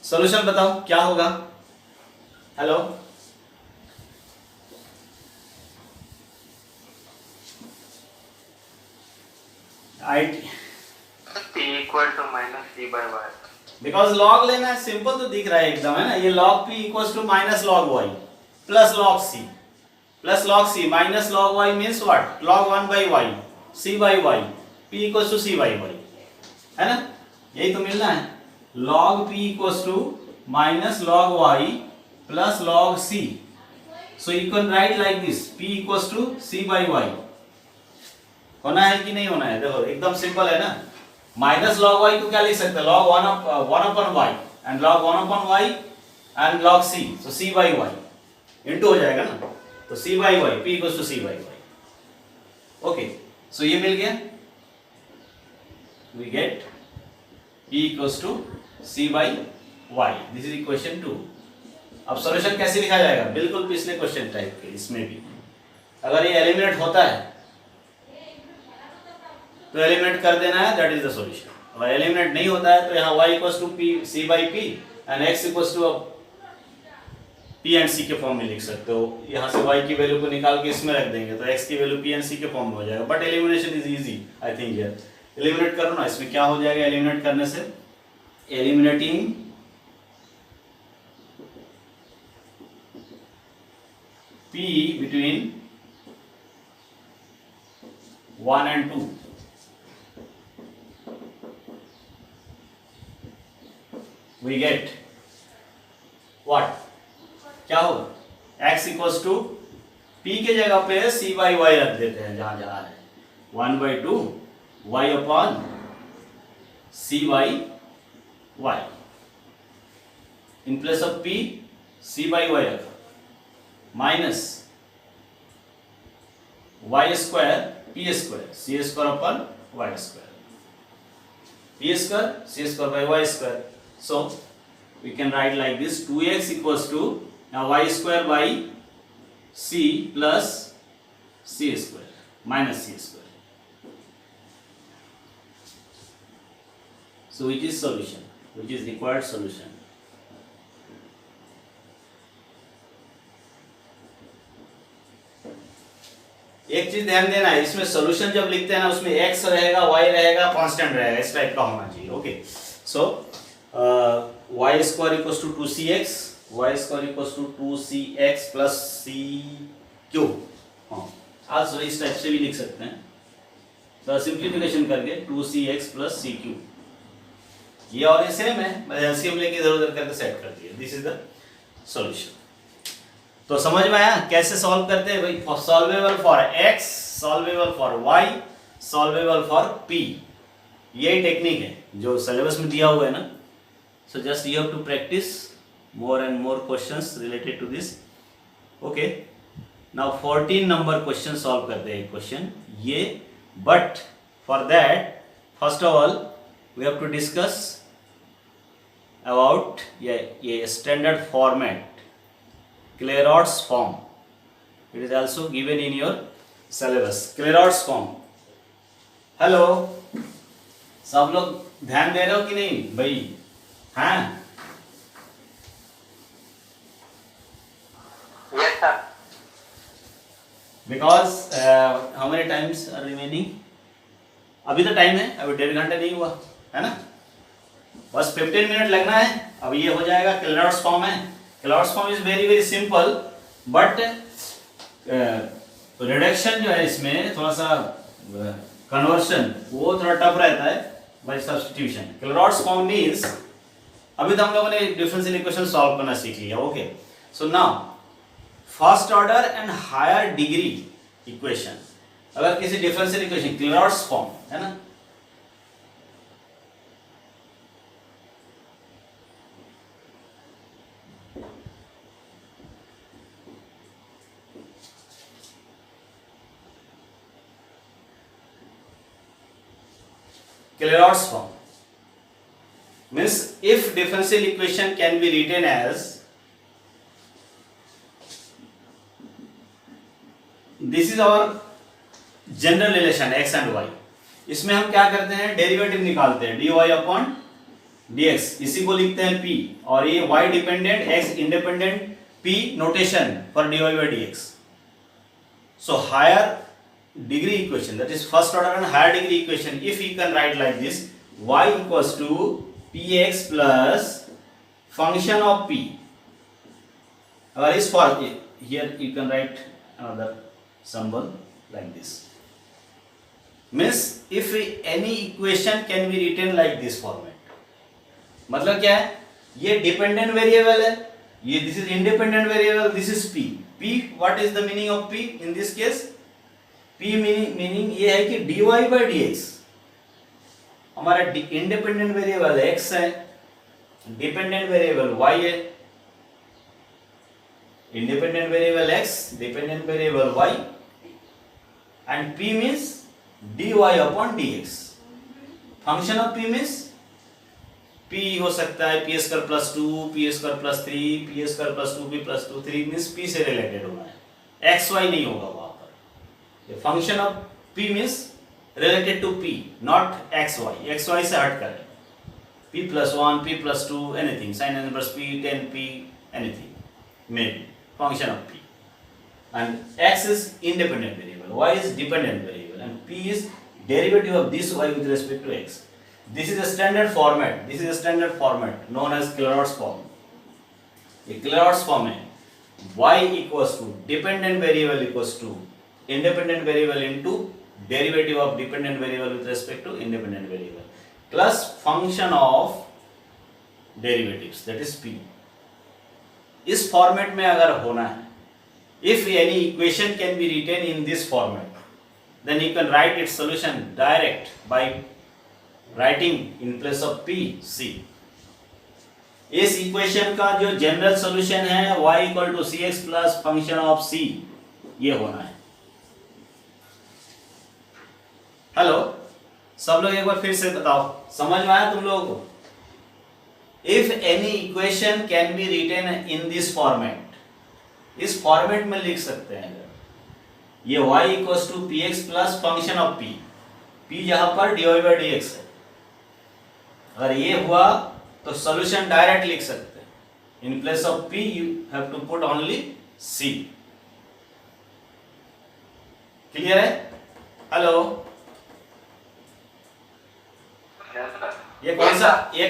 सॉल्यूशन बताओ क्या होगा? Hello, p equal to -c/y, because log लेना है, सिंपल तो दिख रहा है एकदम, है ना? ये log p equals to -log y plus log c plus log c minus log y means what? log 1/y c/y, p equals to c/y, है ना? यही तो मिलना है। log p equals to -log y plus log c, so you can write like this, p equals to c/y। होना है कि नहीं होना है? देखो एकदम सिंपल है ना। माइनस log y को क्या लिख सकते हैं? log 1/y and log 1/y and log c, so c/y into हो जाएगा ना, तो c/y, p equals to c/y। Okay, so ये मिल गया, we get p equals to c/y, this is equation 2। अब सॉल्यूशन कैसे लिखा जाएगा? बिल्कुल पिछले क्वेश्चन टाइप के, इसमें भी अगर ये एलिमिनेट होता है तो एलिमिनेट कर देना है, दैट इज द सॉल्यूशन। अगर एलिमिनेट नहीं होता है तो यहाँ y equals to p c/p and x equals to p and c के फॉर्म में लिख सकते हो। यहाँ से y की वैल्यू को निकाल के इसमें रख देंगे तो x की वैल्यू p एंड c के फॉर्म में हो जाएगा। But elimination is easy, I think. यार एलिमिनेट करो ना, इसमें क्या हो जाएगा एलिमिनेट करने से? Eliminating p between 1 and 2, we get what? क्या होगा? x इक्वल्स टू p के जगह पे c/y रख देते हैं जहां जहां है, 1/2 y upon c/y, in place of p c/y रखा, minus y square p square c square upon y square, p square c square by y square. So we can write like this, 2x equals to now y square by c plus c square minus c square. So which is solution, which is required solution? एक चीज ध्यान देना है, इसमें सोल्यूशन जब लिखते हैं ना उसमें x रहेगा, y रहेगा, कांस्टेंट रहेगा, इस टाइप का होना चाहिए। Okay, so y square equals to 2cx, y square equals to 2cx plus c cube. हाँ, आज इस टाइप से भी लिख सकते हैं, तो सिंप्लीफिकेशन करके 2cx प्लस c क्यूब, ये और ये सेम है, मैं एलसीएम लेके इधर उधर करके सेट कर दिया। This is the solution. तो समझ में आया कैसे सॉल्व करते हैं भाई? Solvable for x, solvable for y, solvable for p, यही टेक्निक है जो सिलेबस में दिया हुआ है ना। So just you have to practice more and more questions related to this. Okay, now 14 number question solve करते हैं क्वेश्चन ये, but for that first of all we have to discuss about ये standard format, Clairaut's form. It is also given in your syllabus. Clairaut's form. Hello, सब लोग ध्यान दे रहे हो कि नहीं भाई? हाँ, Yes, sir. Because how many times are remaining? अभी तो टाइम है, अभी 1.5 घंटा नहीं हुआ है ना, बस 15 मिनट लगना है, अब ये हो जाएगा। Clairaut's form है। Clairaut's form is very very simple, but reduction जो है इसमें थोड़ा सा कन्वर्शन वो थोड़ा टफ रहता है bye substitution. Clairaut's form means, अभी तो हम लोगों ने डिफरेंशियल इक्वेशन सॉल्व करना सीख लिया। Okay, so now first order and higher degree equation, अगर किसी डिफरेंशियल इक्वेशन Clairaut's form है ना, Clairaut's form means if differential equation can be written as, this is our general relation x and y, इसमें हम क्या करते हैं, डेरिवेटिव निकालते हैं dy अपॉन dx, इसी को लिखते हैं p, और ये y dependent x independent, p notation for dy by dx। so higher degree equation, that is first order and higher degree equation, if you can write like this, y equals to px plus function of p, or is for here you can write another symbol like this, means if any equation can be written like this format, मतलब क्या है, ये डिपेंडेंट वेरिएबल है, ये this is independent variable, this is p, p what is the meaning of p in this case? p meaning ये है कि dy by dx, हमारा इंडिपेंडेंट वेरिएबल x है, डिपेंडेंट वेरिएबल y है, independent variable x, dependent variable y, and p means dy upon dx। Function of p means p हो सकता है p square plus 2, p square plus 3, p square plus 2p plus 2, 3 means p से रिलेटेड होना है, xy नहीं होगा वहां पर। Function of p means related to p, not xy, xy से हट कर, p plus 1, p plus 2, anything, sine inverse p, tan p, anything may be function of p, and x is independent variable, y is dependent variable, and p is derivative of this y with respect to x. This is a standard format, this is a standard format known as Clairaut's form। ये Clairaut's form है, y equals to dependent variable equals to independent variable into derivative of dependent variable with respect to independent variable plus function of derivatives, that is p। इस फॉर्मेट में अगर होना है, if any equation can be written in this format, then you can write its solution direct by writing in place of p c। इस इक्वेशन का जो जनरल सॉल्यूशन है y equal to C x plus function of c, ये होना है। हेलो, सब लोग एक बार फिर से बताओ, समझ में आया तुम लोगों को? If any equation can be written in this format, इस फॉर्मेट में लिख सकते हैं ये y equals to P x plus function of p, p जहां पर dy by dx है, अगर ये हुआ तो सॉल्यूशन डायरेक्ट लिख सकते हैं, in place of p you have to put only c। Clear है? Hello, Yes, sir. ये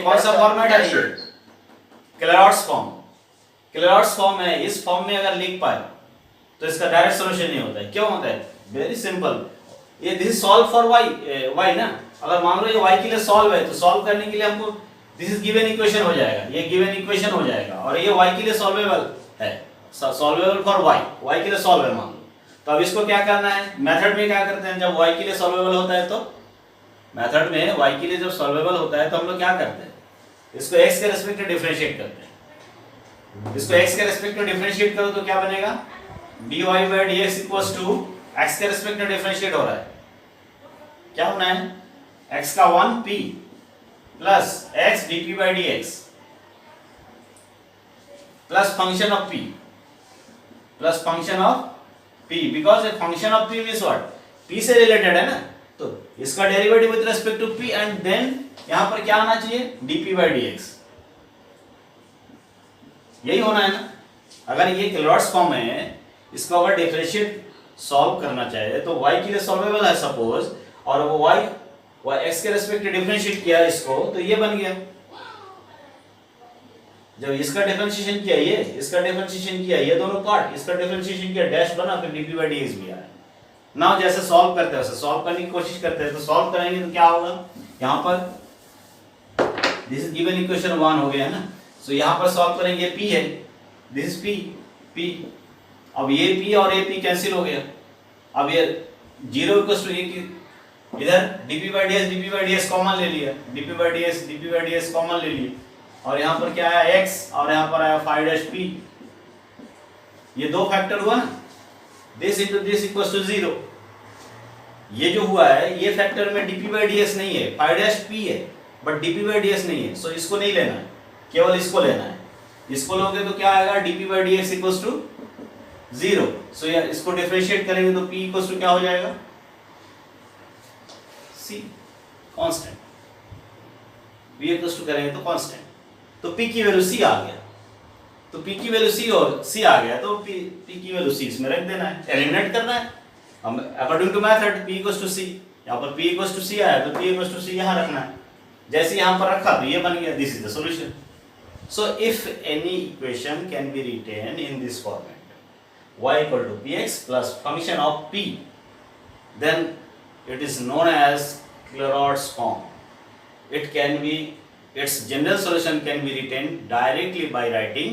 कौन सा फॉर्मेट है? ये क्लेरॉट्स फॉर्म। क्लेरॉट्स फॉर्म है, इस फॉर्म में अगर लिख पाए तो इसका डायरेक्ट सॉल्यूशन नहीं होता है। क्यों होता है? वेरी सिंपल, ये this is solve for y ना। अगर मान लो ये वाई के लिए सॉल्व है तो सॉल्व करने के लिए हमको दिस इज गिवन इक्वेशन हो जाएगा, ये गिवन इक्वेशन हो जाएगा, और ये वाई के लिए सॉल्वेबल है, सॉल्वेबल फॉर वाई के लिए सॉल्व है मान लो। तो अब इसको क्या करना है? मेथड में क्या करते हैं, जब वाई के लिए सॉल्वेबल होता है तो मेथड में वाई के लिए जब सॉल्वेबल होता है तो हम लोग क्या करते हैं, इसको x के रेस्पेक्ट में डिफरेंशिएट करते हैं। इसको x के रेस्पेक्ट में डिफरेंशिएट करो तो क्या बनेगा? dy by dx equals to x के रेस्पेक्ट में डिफरेंशिएट हो रहा है, क्या होना है? x का 1p plus x dp by dx plus function of p plus function of p, because a function of p means what? p से रिलेटेड है ना, तो इसका derivative with respect to p and then यहां पर क्या आना चाहिए? dp by dx, यही होना है ना। अगर ये क्लेरॉट्स फॉर्म है, इसको अगर डिफरेंशिएट सॉल्व करना चाहे तो y के लिए सॉल्वेबल है सपोज, और वो y x के रेस्पेक्ट में डिफरेंशिएट किया इसको तो ये बन गया। जब इसका डिफरेंशिएशन किया, ये इसका डिफरेंशिएशन किया, ये दोनों पार्ट, इसका डिफरेंशिएशन किया, डैश बना, फिर dp by dx भी आया। नाउ जैसे सॉल्व करते हैं वैसे सॉल्व करने की कोशिश करते हैं, तो सॉल्व करेंगे तो क्या होगा? यहाँ पर दिस इज गिवन इक्वेशन 1 हो गया है ना, सो यहाँ पर सॉल्व करेंगे, p है, दिस इज p, अब ये p और ये p कैंसिल हो गया। अब ये 0 इक्वल्स टू ये इधर dp by ds कॉमन ले लिया, dp by ds कॉमन ले लिया, और यहाँ पर क्या आया? x, और यहाँ पर आया 5-p, ये दो फैक्टर हुआ ना, this into this equals to 0। ये जो हुआ है ये फैक्टर में dp by ds नहीं है, 5-p है, बट dp by ds नहीं है, सो इसको नहीं लेना है, केवल इसको लेना है। इसको लोगे तो क्या आएगा? dp by dx equals to 0। So यार इसको डिफरेंशिएट करेंगे तो p इक्वल्स टू क्या हो जाएगा? c constant, p equals to करेंगे तो कांस्टेंट, तो p की वैल्यू c आ गया, तो p की वैल्यू c और c आ गया, तो p की वैल्यू c इसमें रख देना है, एलिमिनेट करना है हम according to method. p equals to c, यहाँ पर p इक्वल्स टू c आया तो p इक्वल्स टू c यहाँ रखना है, जैसे यहाँ पर रखा तो ये बन गया, this is the solution. So if any equation can be written in this format, y equal to px plus function of p, then it is known as Clairaut's form. It can be, its general solution can be written directly by writing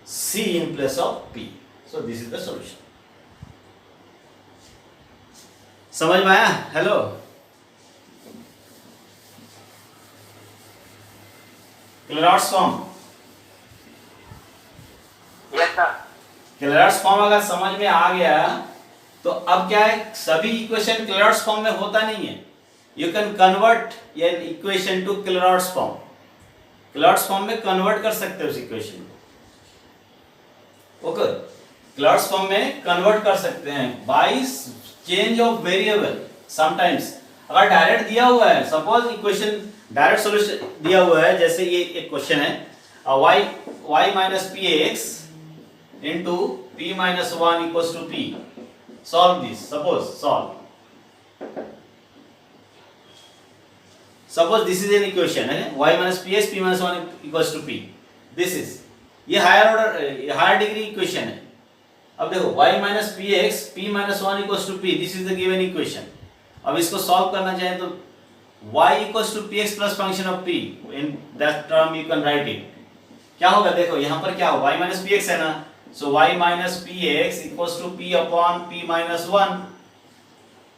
c in place of p. So this is the solution. समझ में आया? Hello, Clairaut's form, Yes, sir. Clairaut's form अगर समझ में आ गया तो अब क्या है, सभी इक्वेशन क्लेरॉट्स फॉर्म में होता नहीं है, you can convert an equation to Clairaut's form, Clairaut's form में कन्वर्ट कर सकते हो उस इक्वेशन को, ओके, क्लेरॉट्स फॉर्म में कन्वर्ट कर सकते हैं by change of variable. Sometimes अगर डायरेक्ट दिया हुआ है, सपोज इक्वेशन डायरेक्ट सॉल्यूशन दिया हुआ है, जैसे ये एक क्वेश्चन है y minus px into p minus 1 equals to p, solve this, suppose this is an equation है, y minus px p minus 1 equals to p, this is, ये higher order higher degree equation है। अब देखो y minus px p minus 1 equals to p, this is the given equation। अब इसको सॉल्व करना चाहे तो y equals to px plus function of p, in that term you can write it, क्या होगा? देखो यहाँ पर क्या हो, y minus px है ना, so y minus px equals to p upon p minus 1,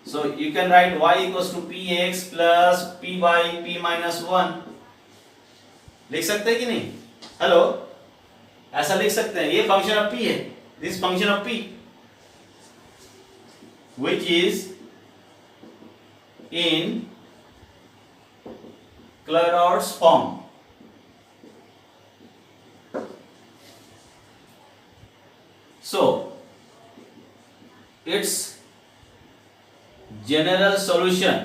so you can write y equals to px plus p by p minus 1, लिख सकते हैं कि नहीं? हेलो, ऐसा लिख सकते हैं, ये फंक्शन ऑफ p है, this function of p which is in Clairaut's form। So its general solution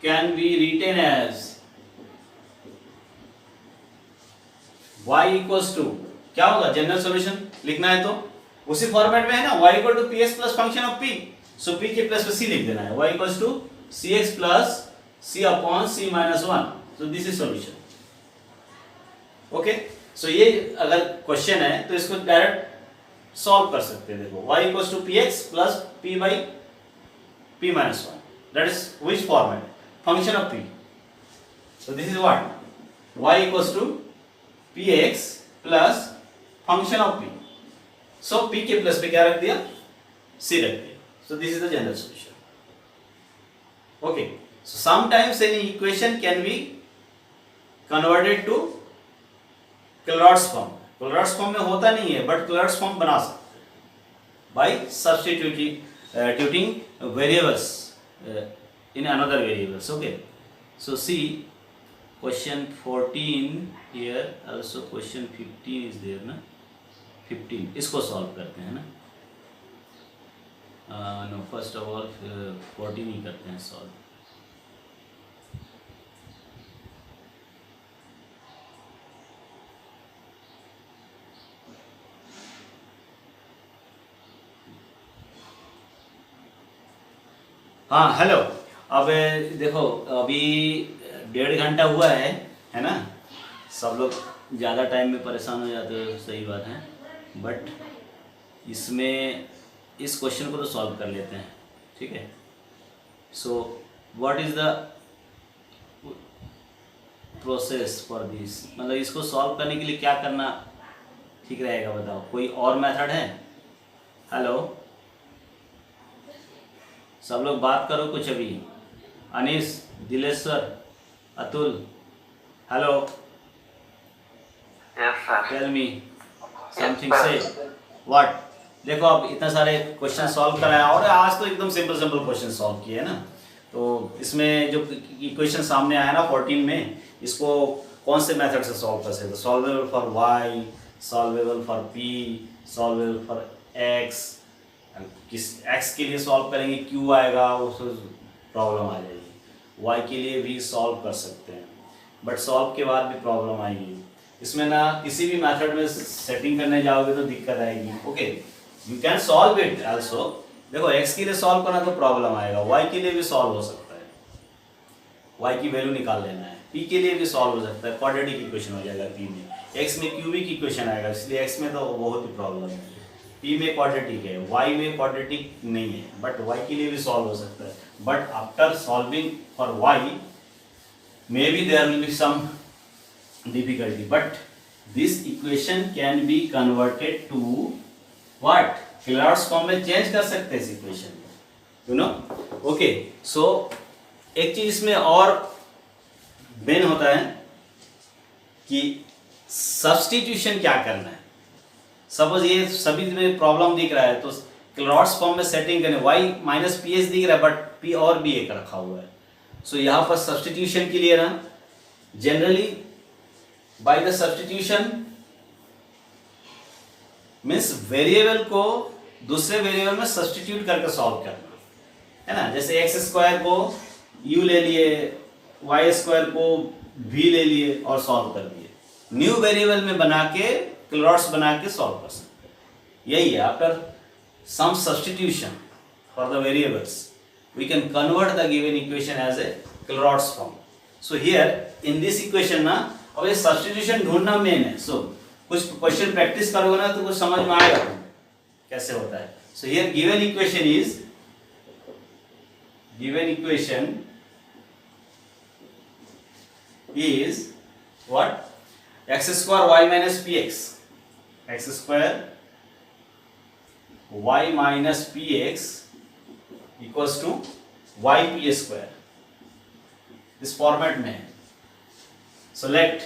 can be written as y equals to क्या होगा, जनरल सॉल्यूशन लिखना है तो उसी फॉर्मेट में है ना, y equal to P x plus function of p, so p के प्लस में c लिख देना है, y equal to C x plus c upon c minus one, so this is solution. Okay, so ये अगर क्वेश्चन है तो इसको डायरेक्ट सॉल्व कर सकते हैं। देखो y equal to P x plus p by p minus one, that is which format, function of p, so this is what, y equal to P x plus function of p, so p के प्लस पे क्या रख दिया, c रख दिया, so this is the general solution. Okay, so sometimes any equation can be converted to Clairaut's form, Clairaut's form में होता नहीं है बट क्लॉट्स फॉर्म बना सकते हैं bye substituting variables in another variables. Okay, so see question 14 here, also question 15 is there ना, 15 इसको सॉल्व करते हैं ना, नो फर्स्ट ऑफ ऑल 14 ही करते हैं सॉल्व। हाँ हेलो, अब देखो अभी 1.5 घंटा हुआ है ना, सब लोग ज़्यादा टाइम में परेशान हो जाते हो, सही बात है, बट इसमें इस क्वेश्चन को तो सॉल्व कर लेते हैं, ठीक है। So what is the process for this, मतलब इसको सॉल्व करने के लिए क्या करना ठीक रहेगा, बताओ, कोई और मेथड है? हेलो, सब लोग बात करो कुछ अभी, Anis, Dileshwar, Atul, hello, Yes, sir. Tell me something, say what. देखो अब इतना सारे क्वेश्चन सॉल्व कराया और आज तो एकदम सिंपल सिंपल क्वेश्चन सॉल्व किए है ना, तो इसमें जो इक्वेशन सामने आया ना 14 में, इसको कौन से मेथड से सॉल्व कर सकते, solvable for y, solvable for p, solvable for x, किस x के लिए सॉल्व करेंगे q आएगा, उसको प्रॉब्लम आ जाएगी, y के लिए भी सॉल्व कर सकते हैं बट सॉल्व के बाद भी प्रॉब्लम आएगी, इसमें ना किसी भी मेथड में सेटिंग करने जाओगे तो दिक्कत आएगी। Okay, you can solve it also, देखो x के लिए सॉल्व करना तो प्रॉब्लम आएगा, y के लिए भी सॉल्व हो सकता है, y की वैल्यू निकाल लेना है, p के लिए भी सॉल्व हो सकता है, क्वाड्रेटिक इक्वेशन हो जाएगा p में, x में क्यूबिक इक्वेशन आएगा, इसलिए x में तो बहुत ही प्रॉब्लम है, p में क्वाड्रेटिक है, y में क्वाड्रेटिक नहीं है, बट y के लिए भी सॉल्व हो सकता है, but after solving for y may be there will be some difficulty, but this equation can be converted to what, Claude's form में चेंज कर सकते हैं इस इक्वेशन को, यू नो। ओके, सो एक चीज इसमें और मेन होता है कि सब्स्टिट्यूशन क्या करना है, सपोज ये सभी में प्रॉब्लम दिख रहा है तो क्लॉट्स फॉर्म में सेटिंग करने, y माइनस पी एच दिख रहा है बट p और भी एक रखा हुआ है, सो यहाँ पर सब्स्टिट्यूशन के लिए ना generally by the substitution means variable को दूसरे वेरिएबल में सब्स्टिट्यूट करके सॉल्व करना है ना, जैसे एक्स स्क्वायर को u ले लिए, वाई स्क्वायर को v ले लिए और सॉल्व कर दिए, न्यू वेरिएबल में बना के क्लॉट्स बना के सॉल्व कर सकते हैं, यही है। After some substitution for the variables we can convert the given equation as a Clairaut's form. So here in this equation ना, अब ये सब्स्टिट्यूशन ढूंढना मेन है, सो कुछ क्वेश्चन प्रैक्टिस करोगे ना तो कुछ समझ में आएगा कैसे होता है। So here given equation is what, x square y minus p x, x square y minus p x equals to y p square, इस फॉर्मेट में है। सो लेट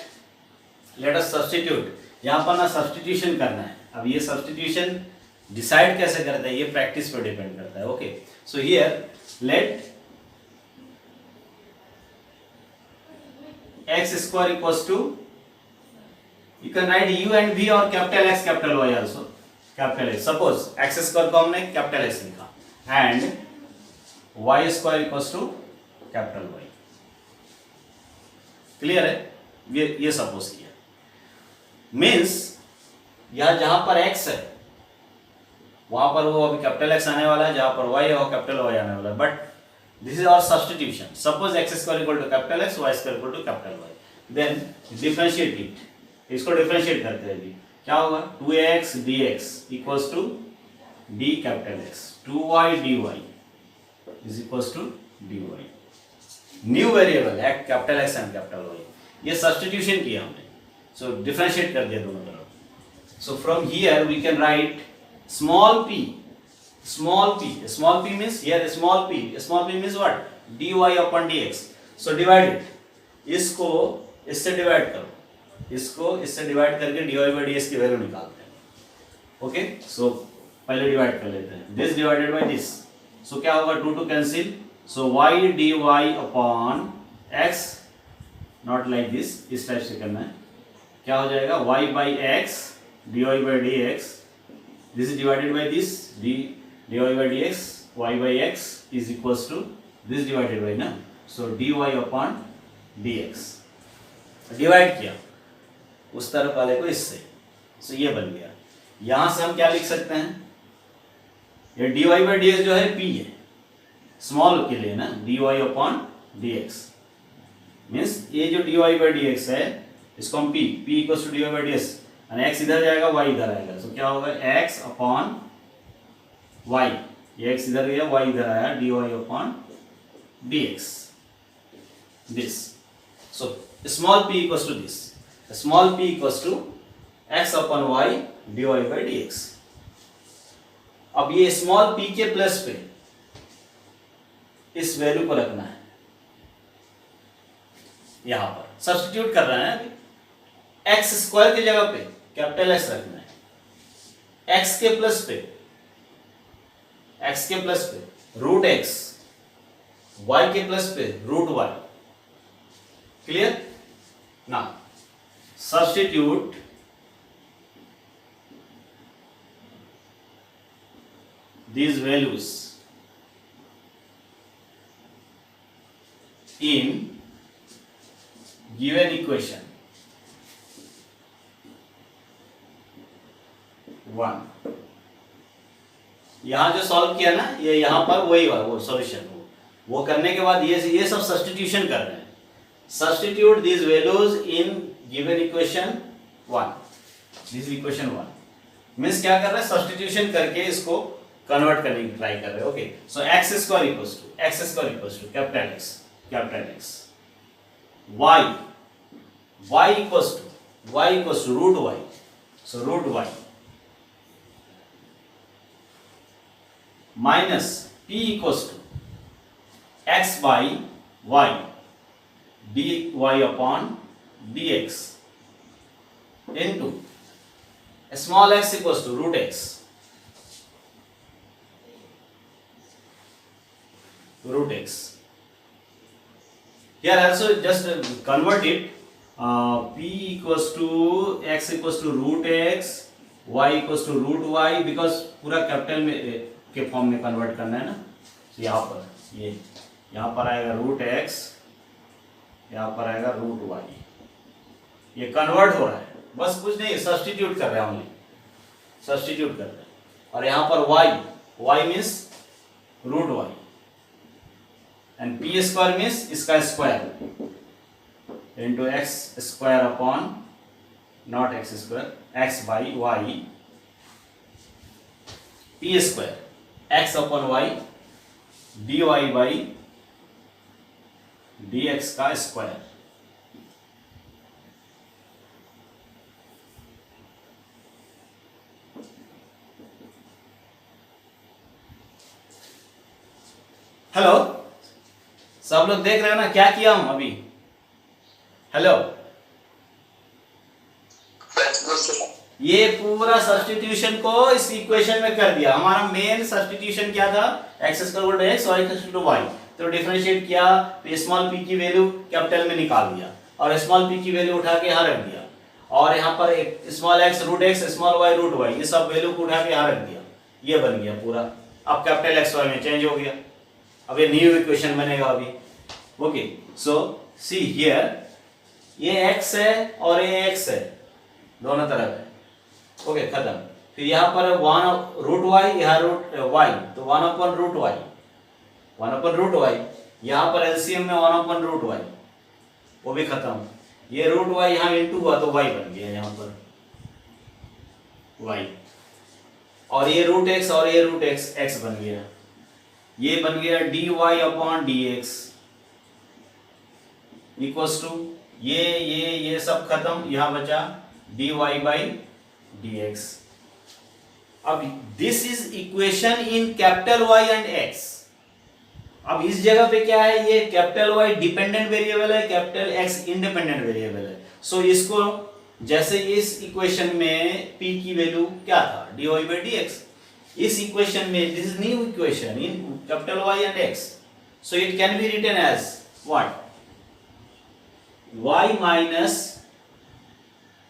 अस सब्स्टिट्यूट, यहाँ पर ना सब्स्टिट्यूशन करना है, अब ये सब्स्टिट्यूशन डिसाइड कैसे करता है ये प्रैक्टिस पर डिपेंड करता है। Okay, so here let x square equals to, you can write u and v और capital X capital Y also, capital X, suppose x square को हमने कैपिटल X लिखा and y square equals to capital Y, clear है, ये सपोज किया, मीन्स यह जहां पर x है वहां पर वो अभी कैपिटल X आने वाला है, जहां पर y है वो कैपिटल Y आने वाला है, but this is our substitution. Suppose x square equal to capital X, y square equal to capital Y. Then differentiate it. इसको डिफरेंशिएट करते हैं. अभी क्या होगा? 2x dx equals to d capital X, 2y dy is equals to dy. New variable है capital X and capital Y. ये सब्स्टिट्यूशन किया हमने. सो डिफरेंशिएट कर दिया दोनों तरफ. So from here we can write small p means here small p means what? dy upon dx. so divide it. इसको इससे डिवाइड करो, इसको इससे डिवाइड करके dy by dx की वैल्यू निकालते हैं. ओके, सो पहले डिवाइड कर लेते हैं. दिस डिवाइडेड बाय दिस, सो क्या होगा? 2 2 cancel. So y dy upon x, not like this, इस टाइप से करना है. क्या हो जाएगा? y by x dy by dx. This is divided by this, dy by dx, y by x is equals to this divided by ना, so dy upon dx. Divide किया उस तरफ वाले को इससे, so ये बन गया. यहां से हम क्या लिख सकते हैं? ये dy by dx जो है p है, स्मॉल के लिए ना, dy upon dx मीन्स ये जो dy by dx है इसको हम p equals to dy by dx, और x इधर जाएगा, y इधर आएगा. तो क्या होगा? x अपॉन y, ये x इधर गया, y इधर आया, dy upon dx. This, so small p equals to this, small p equals to x upon y dy by dx. अब ये स्मॉल p के प्लस पे इस वैल्यू को रखना है, यहां पर सब्स्टिट्यूट कर रहे हैं. अभी x स्क्वायर की जगह पे कैपिटल X रखना है. x के प्लस पे रूट x, y के प्लस पे root y. Clear? Now substitute these values in given equation 1. यहां जो सॉल्व किया ना, ये यहां पर वही वो सॉल्यूशन, वो करने के बाद ये सब सब्स्टिट्यूशन कर रहे हैं. Substitute these values in given equation 1. This equation 1 means क्या कर रहे हैं? सब्स्टिट्यूशन करके इसको कन्वर्ट करने की ट्राई कर रहे हैं. Okay, so x square equals to capital X, y equals to root y, so root y minus p equals to x by y dy upon dx into small x equals to root x. Here also just convert it. P equals to x equals to root x, y equals to root y, because पूरा कैपिटल में के फॉर्म में कन्वर्ट करना है ना. यहाँ पर ये यहाँ पर आएगा रूट x, यहाँ पर आएगा रूट y. ये कन्वर्ट हो रहा है, बस कुछ नहीं, सब्स्टिट्यूट कर रहे हैं, ओनली सब्स्टिट्यूट कर रहे हैं. और यहाँ पर y means root y and p square means इसका square into x square upon not x square, x by y, p square x upon y dy by dx का स्क्वायर. हेलो, सब लोग देख रहे हो ना क्या किया हम अभी? हेलो, ये पूरा सब्स्टिट्यूशन को इस इक्वेशन में कर दिया. हमारा मेन सब्स्टिट्यूशन क्या था? x equal to x, y equal to y. तो डिफरेंशिएट किया, तो स्मॉल p की वैल्यू कैपिटल में निकाल दिया और स्मॉल p की वैल्यू उठा के यहाँ रख दिया. और यहाँ पर एक small x root x, small y root y, ये सब वैल्यू को उठा के यहाँ रख दिया. ये बन गया पूरा. अब कैपिटल x y में चेंज हो गया. अब ये न्यू इक्वेशन बनेगा अभी. ओके, सो सी हियर, ये x है और ये x है, दोनों तरफ है. ओके खत्म। फिर यहाँ पर 1 रूट वाई, यहाँ रूट वाई, तो 1/√y, 1/√y। यहाँ पर एलसीएम में 1/√y, वो भी खत्म। ये रूट वाई यहाँ इंटू हुआ तो वाई बन गया यहाँ पर वाई, और ये रूट एक्स और ये रूट एक्स एक्स बन गया, ये बन गया dy/dx इक्वल्स टू ये सब खत्म, यहाँ बचा dy/dx। अब this is equation in capital Y and x. अब इस जगह पे क्या है, ये कैपिटल वाई डिपेंडेंट वेरिएबल है, कैपिटल एक्स इंडिपेंडेंट वेरिएबल है। सो इसको जैसे इस इक्वेशन में p की वैल्यू क्या था, dy/dx, इस इक्वेशन में this is new equation in capital Y and X, so it can be written as what, y minus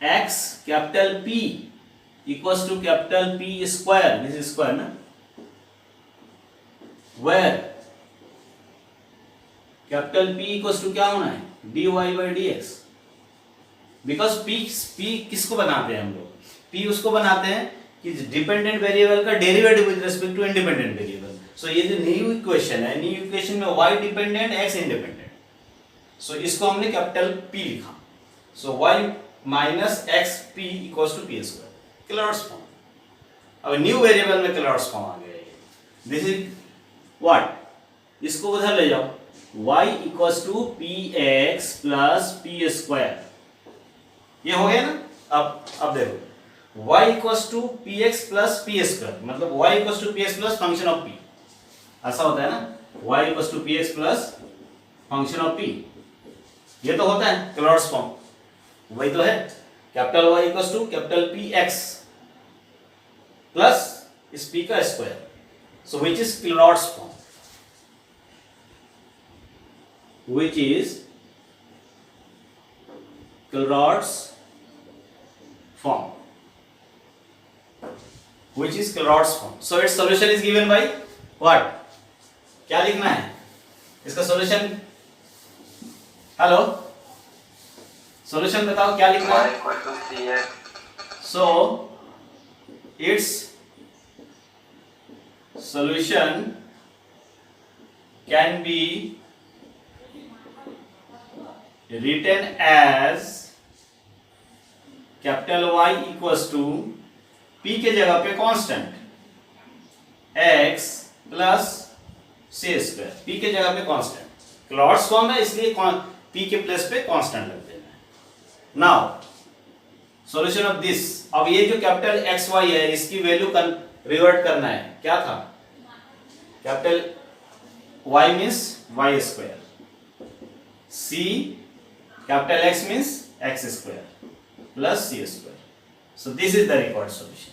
x capital P equals to capital P square, this is square ना, where capital P equals to क्या होना है, dy/dx। बिकॉज P किसको बनाते हैं हम लोग, P उसको बनाते हैं कि डिपेंडेंट वेरिएबल का derivative with respect to independent variable. So ये जो न्यू इक्वेशन है, न्यू इक्वेशन में y dependent x independent, so इसको हमने कैपिटल P लिखा। So y minus x p equals to p square, Clairaut's form. अब न्यू वेरिएबल में क्लॉट्स फॉर्म आ गया, दिस इज व्हाट, इसको उधर ले जाओ, y equals to P x plus p square, ये हो गया ना। अब देखो y equals to P x plus p square, मतलब y equals to P x plus function of p, ऐसा होता है ना, y equals to P x plus function of p, ये तो होता है क्लॉट्स फॉर्म, वही तो है, capital Y equals to capital P x plus इस p का square, so which is Clairaut's form, which is Claude's form, which is Claude's form. So its solution is given by what? क्या लिखना है इसका सॉल्यूशन, हेलो सॉल्यूशन बताओ क्या लिखना है। So its solution can be written as capital Y equals to P के जगह पे constant x plus c square, P के जगह पे कांस्टेंट, क्लॉट्स फॉर्म है इसलिए P के प्लेस पे कांस्टेंट लग देना है। नाउ सॉल्यूशन ऑफ दिस, अब ये जो कैपिटल एक्स वाई है इसकी वैल्यू रिवर्ट करना है, क्या था, capital Y means Y square, C capital X means x square plus c square. So this is the required solution.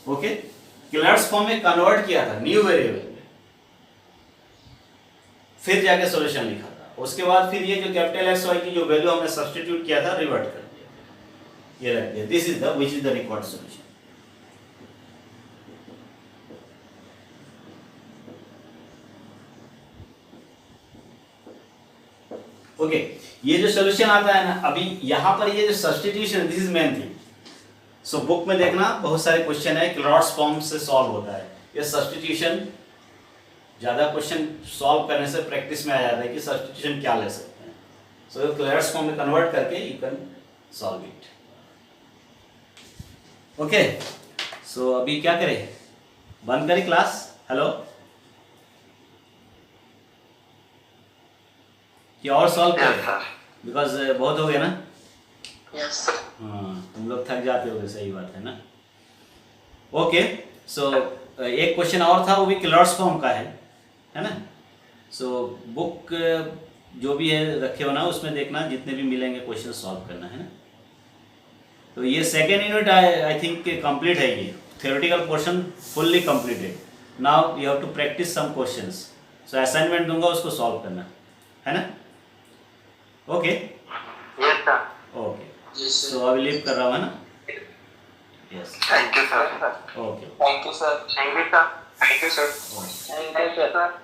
Okay, clots form में कन्वर्ट किया था न्यू वेरिएबल में, फिर जाके सॉल्यूशन लिखा था, उसके बाद फिर ये जो कैपिटल एक्स वाई की जो वैल्यू हमने सब्स्टिट्यूट किया था रिवर्ट कर दिया, ये रख दिया, this is the which is the required solution. Okay, ये जो सॉल्यूशन आता है ना, अभी यहाँ पर ये जो substitution, this is main thing. So book में देखना बहुत सारे क्वेश्चन है क्लॉट्स फॉर्म से सॉल्व होता है, ये सब्स्टिट्यूशन ज्यादा क्वेश्चन सॉल्व करने से प्रैक्टिस में आ जाता है कि सब्स्टिट्यूशन क्या ले सकते हैं। सो क्लॉट्स फॉर्म में कन्वर्ट करके you can solve it. Okay, so अभी क्या करें, बंद करें क्लास, हेलो कि और सॉल्व करें, बिकॉज बहुत हो गया ना। यस हाँ, तुम लोग थक जाते हो, सही बात है ना। ओके, सो एक क्वेश्चन और था, वो भी क्लॉट्स फॉर्म का है ना। सो बुक जो भी है रखे हो ना, उसमें देखना जितने भी मिलेंगे क्वेश्चन सॉल्व करना है ना। तो ये second unit I think complete है, ये theoretical portion fully completed. Now you have to practice some questions, so assignment दूंगा उसको सॉल्व करना है ना। Okay, yes sir, okay, so अभी लीव कर रहा हूँ ना। Yes, thank you sir, okay, thank you sir, thank you sir, thank you sir, thank you sir.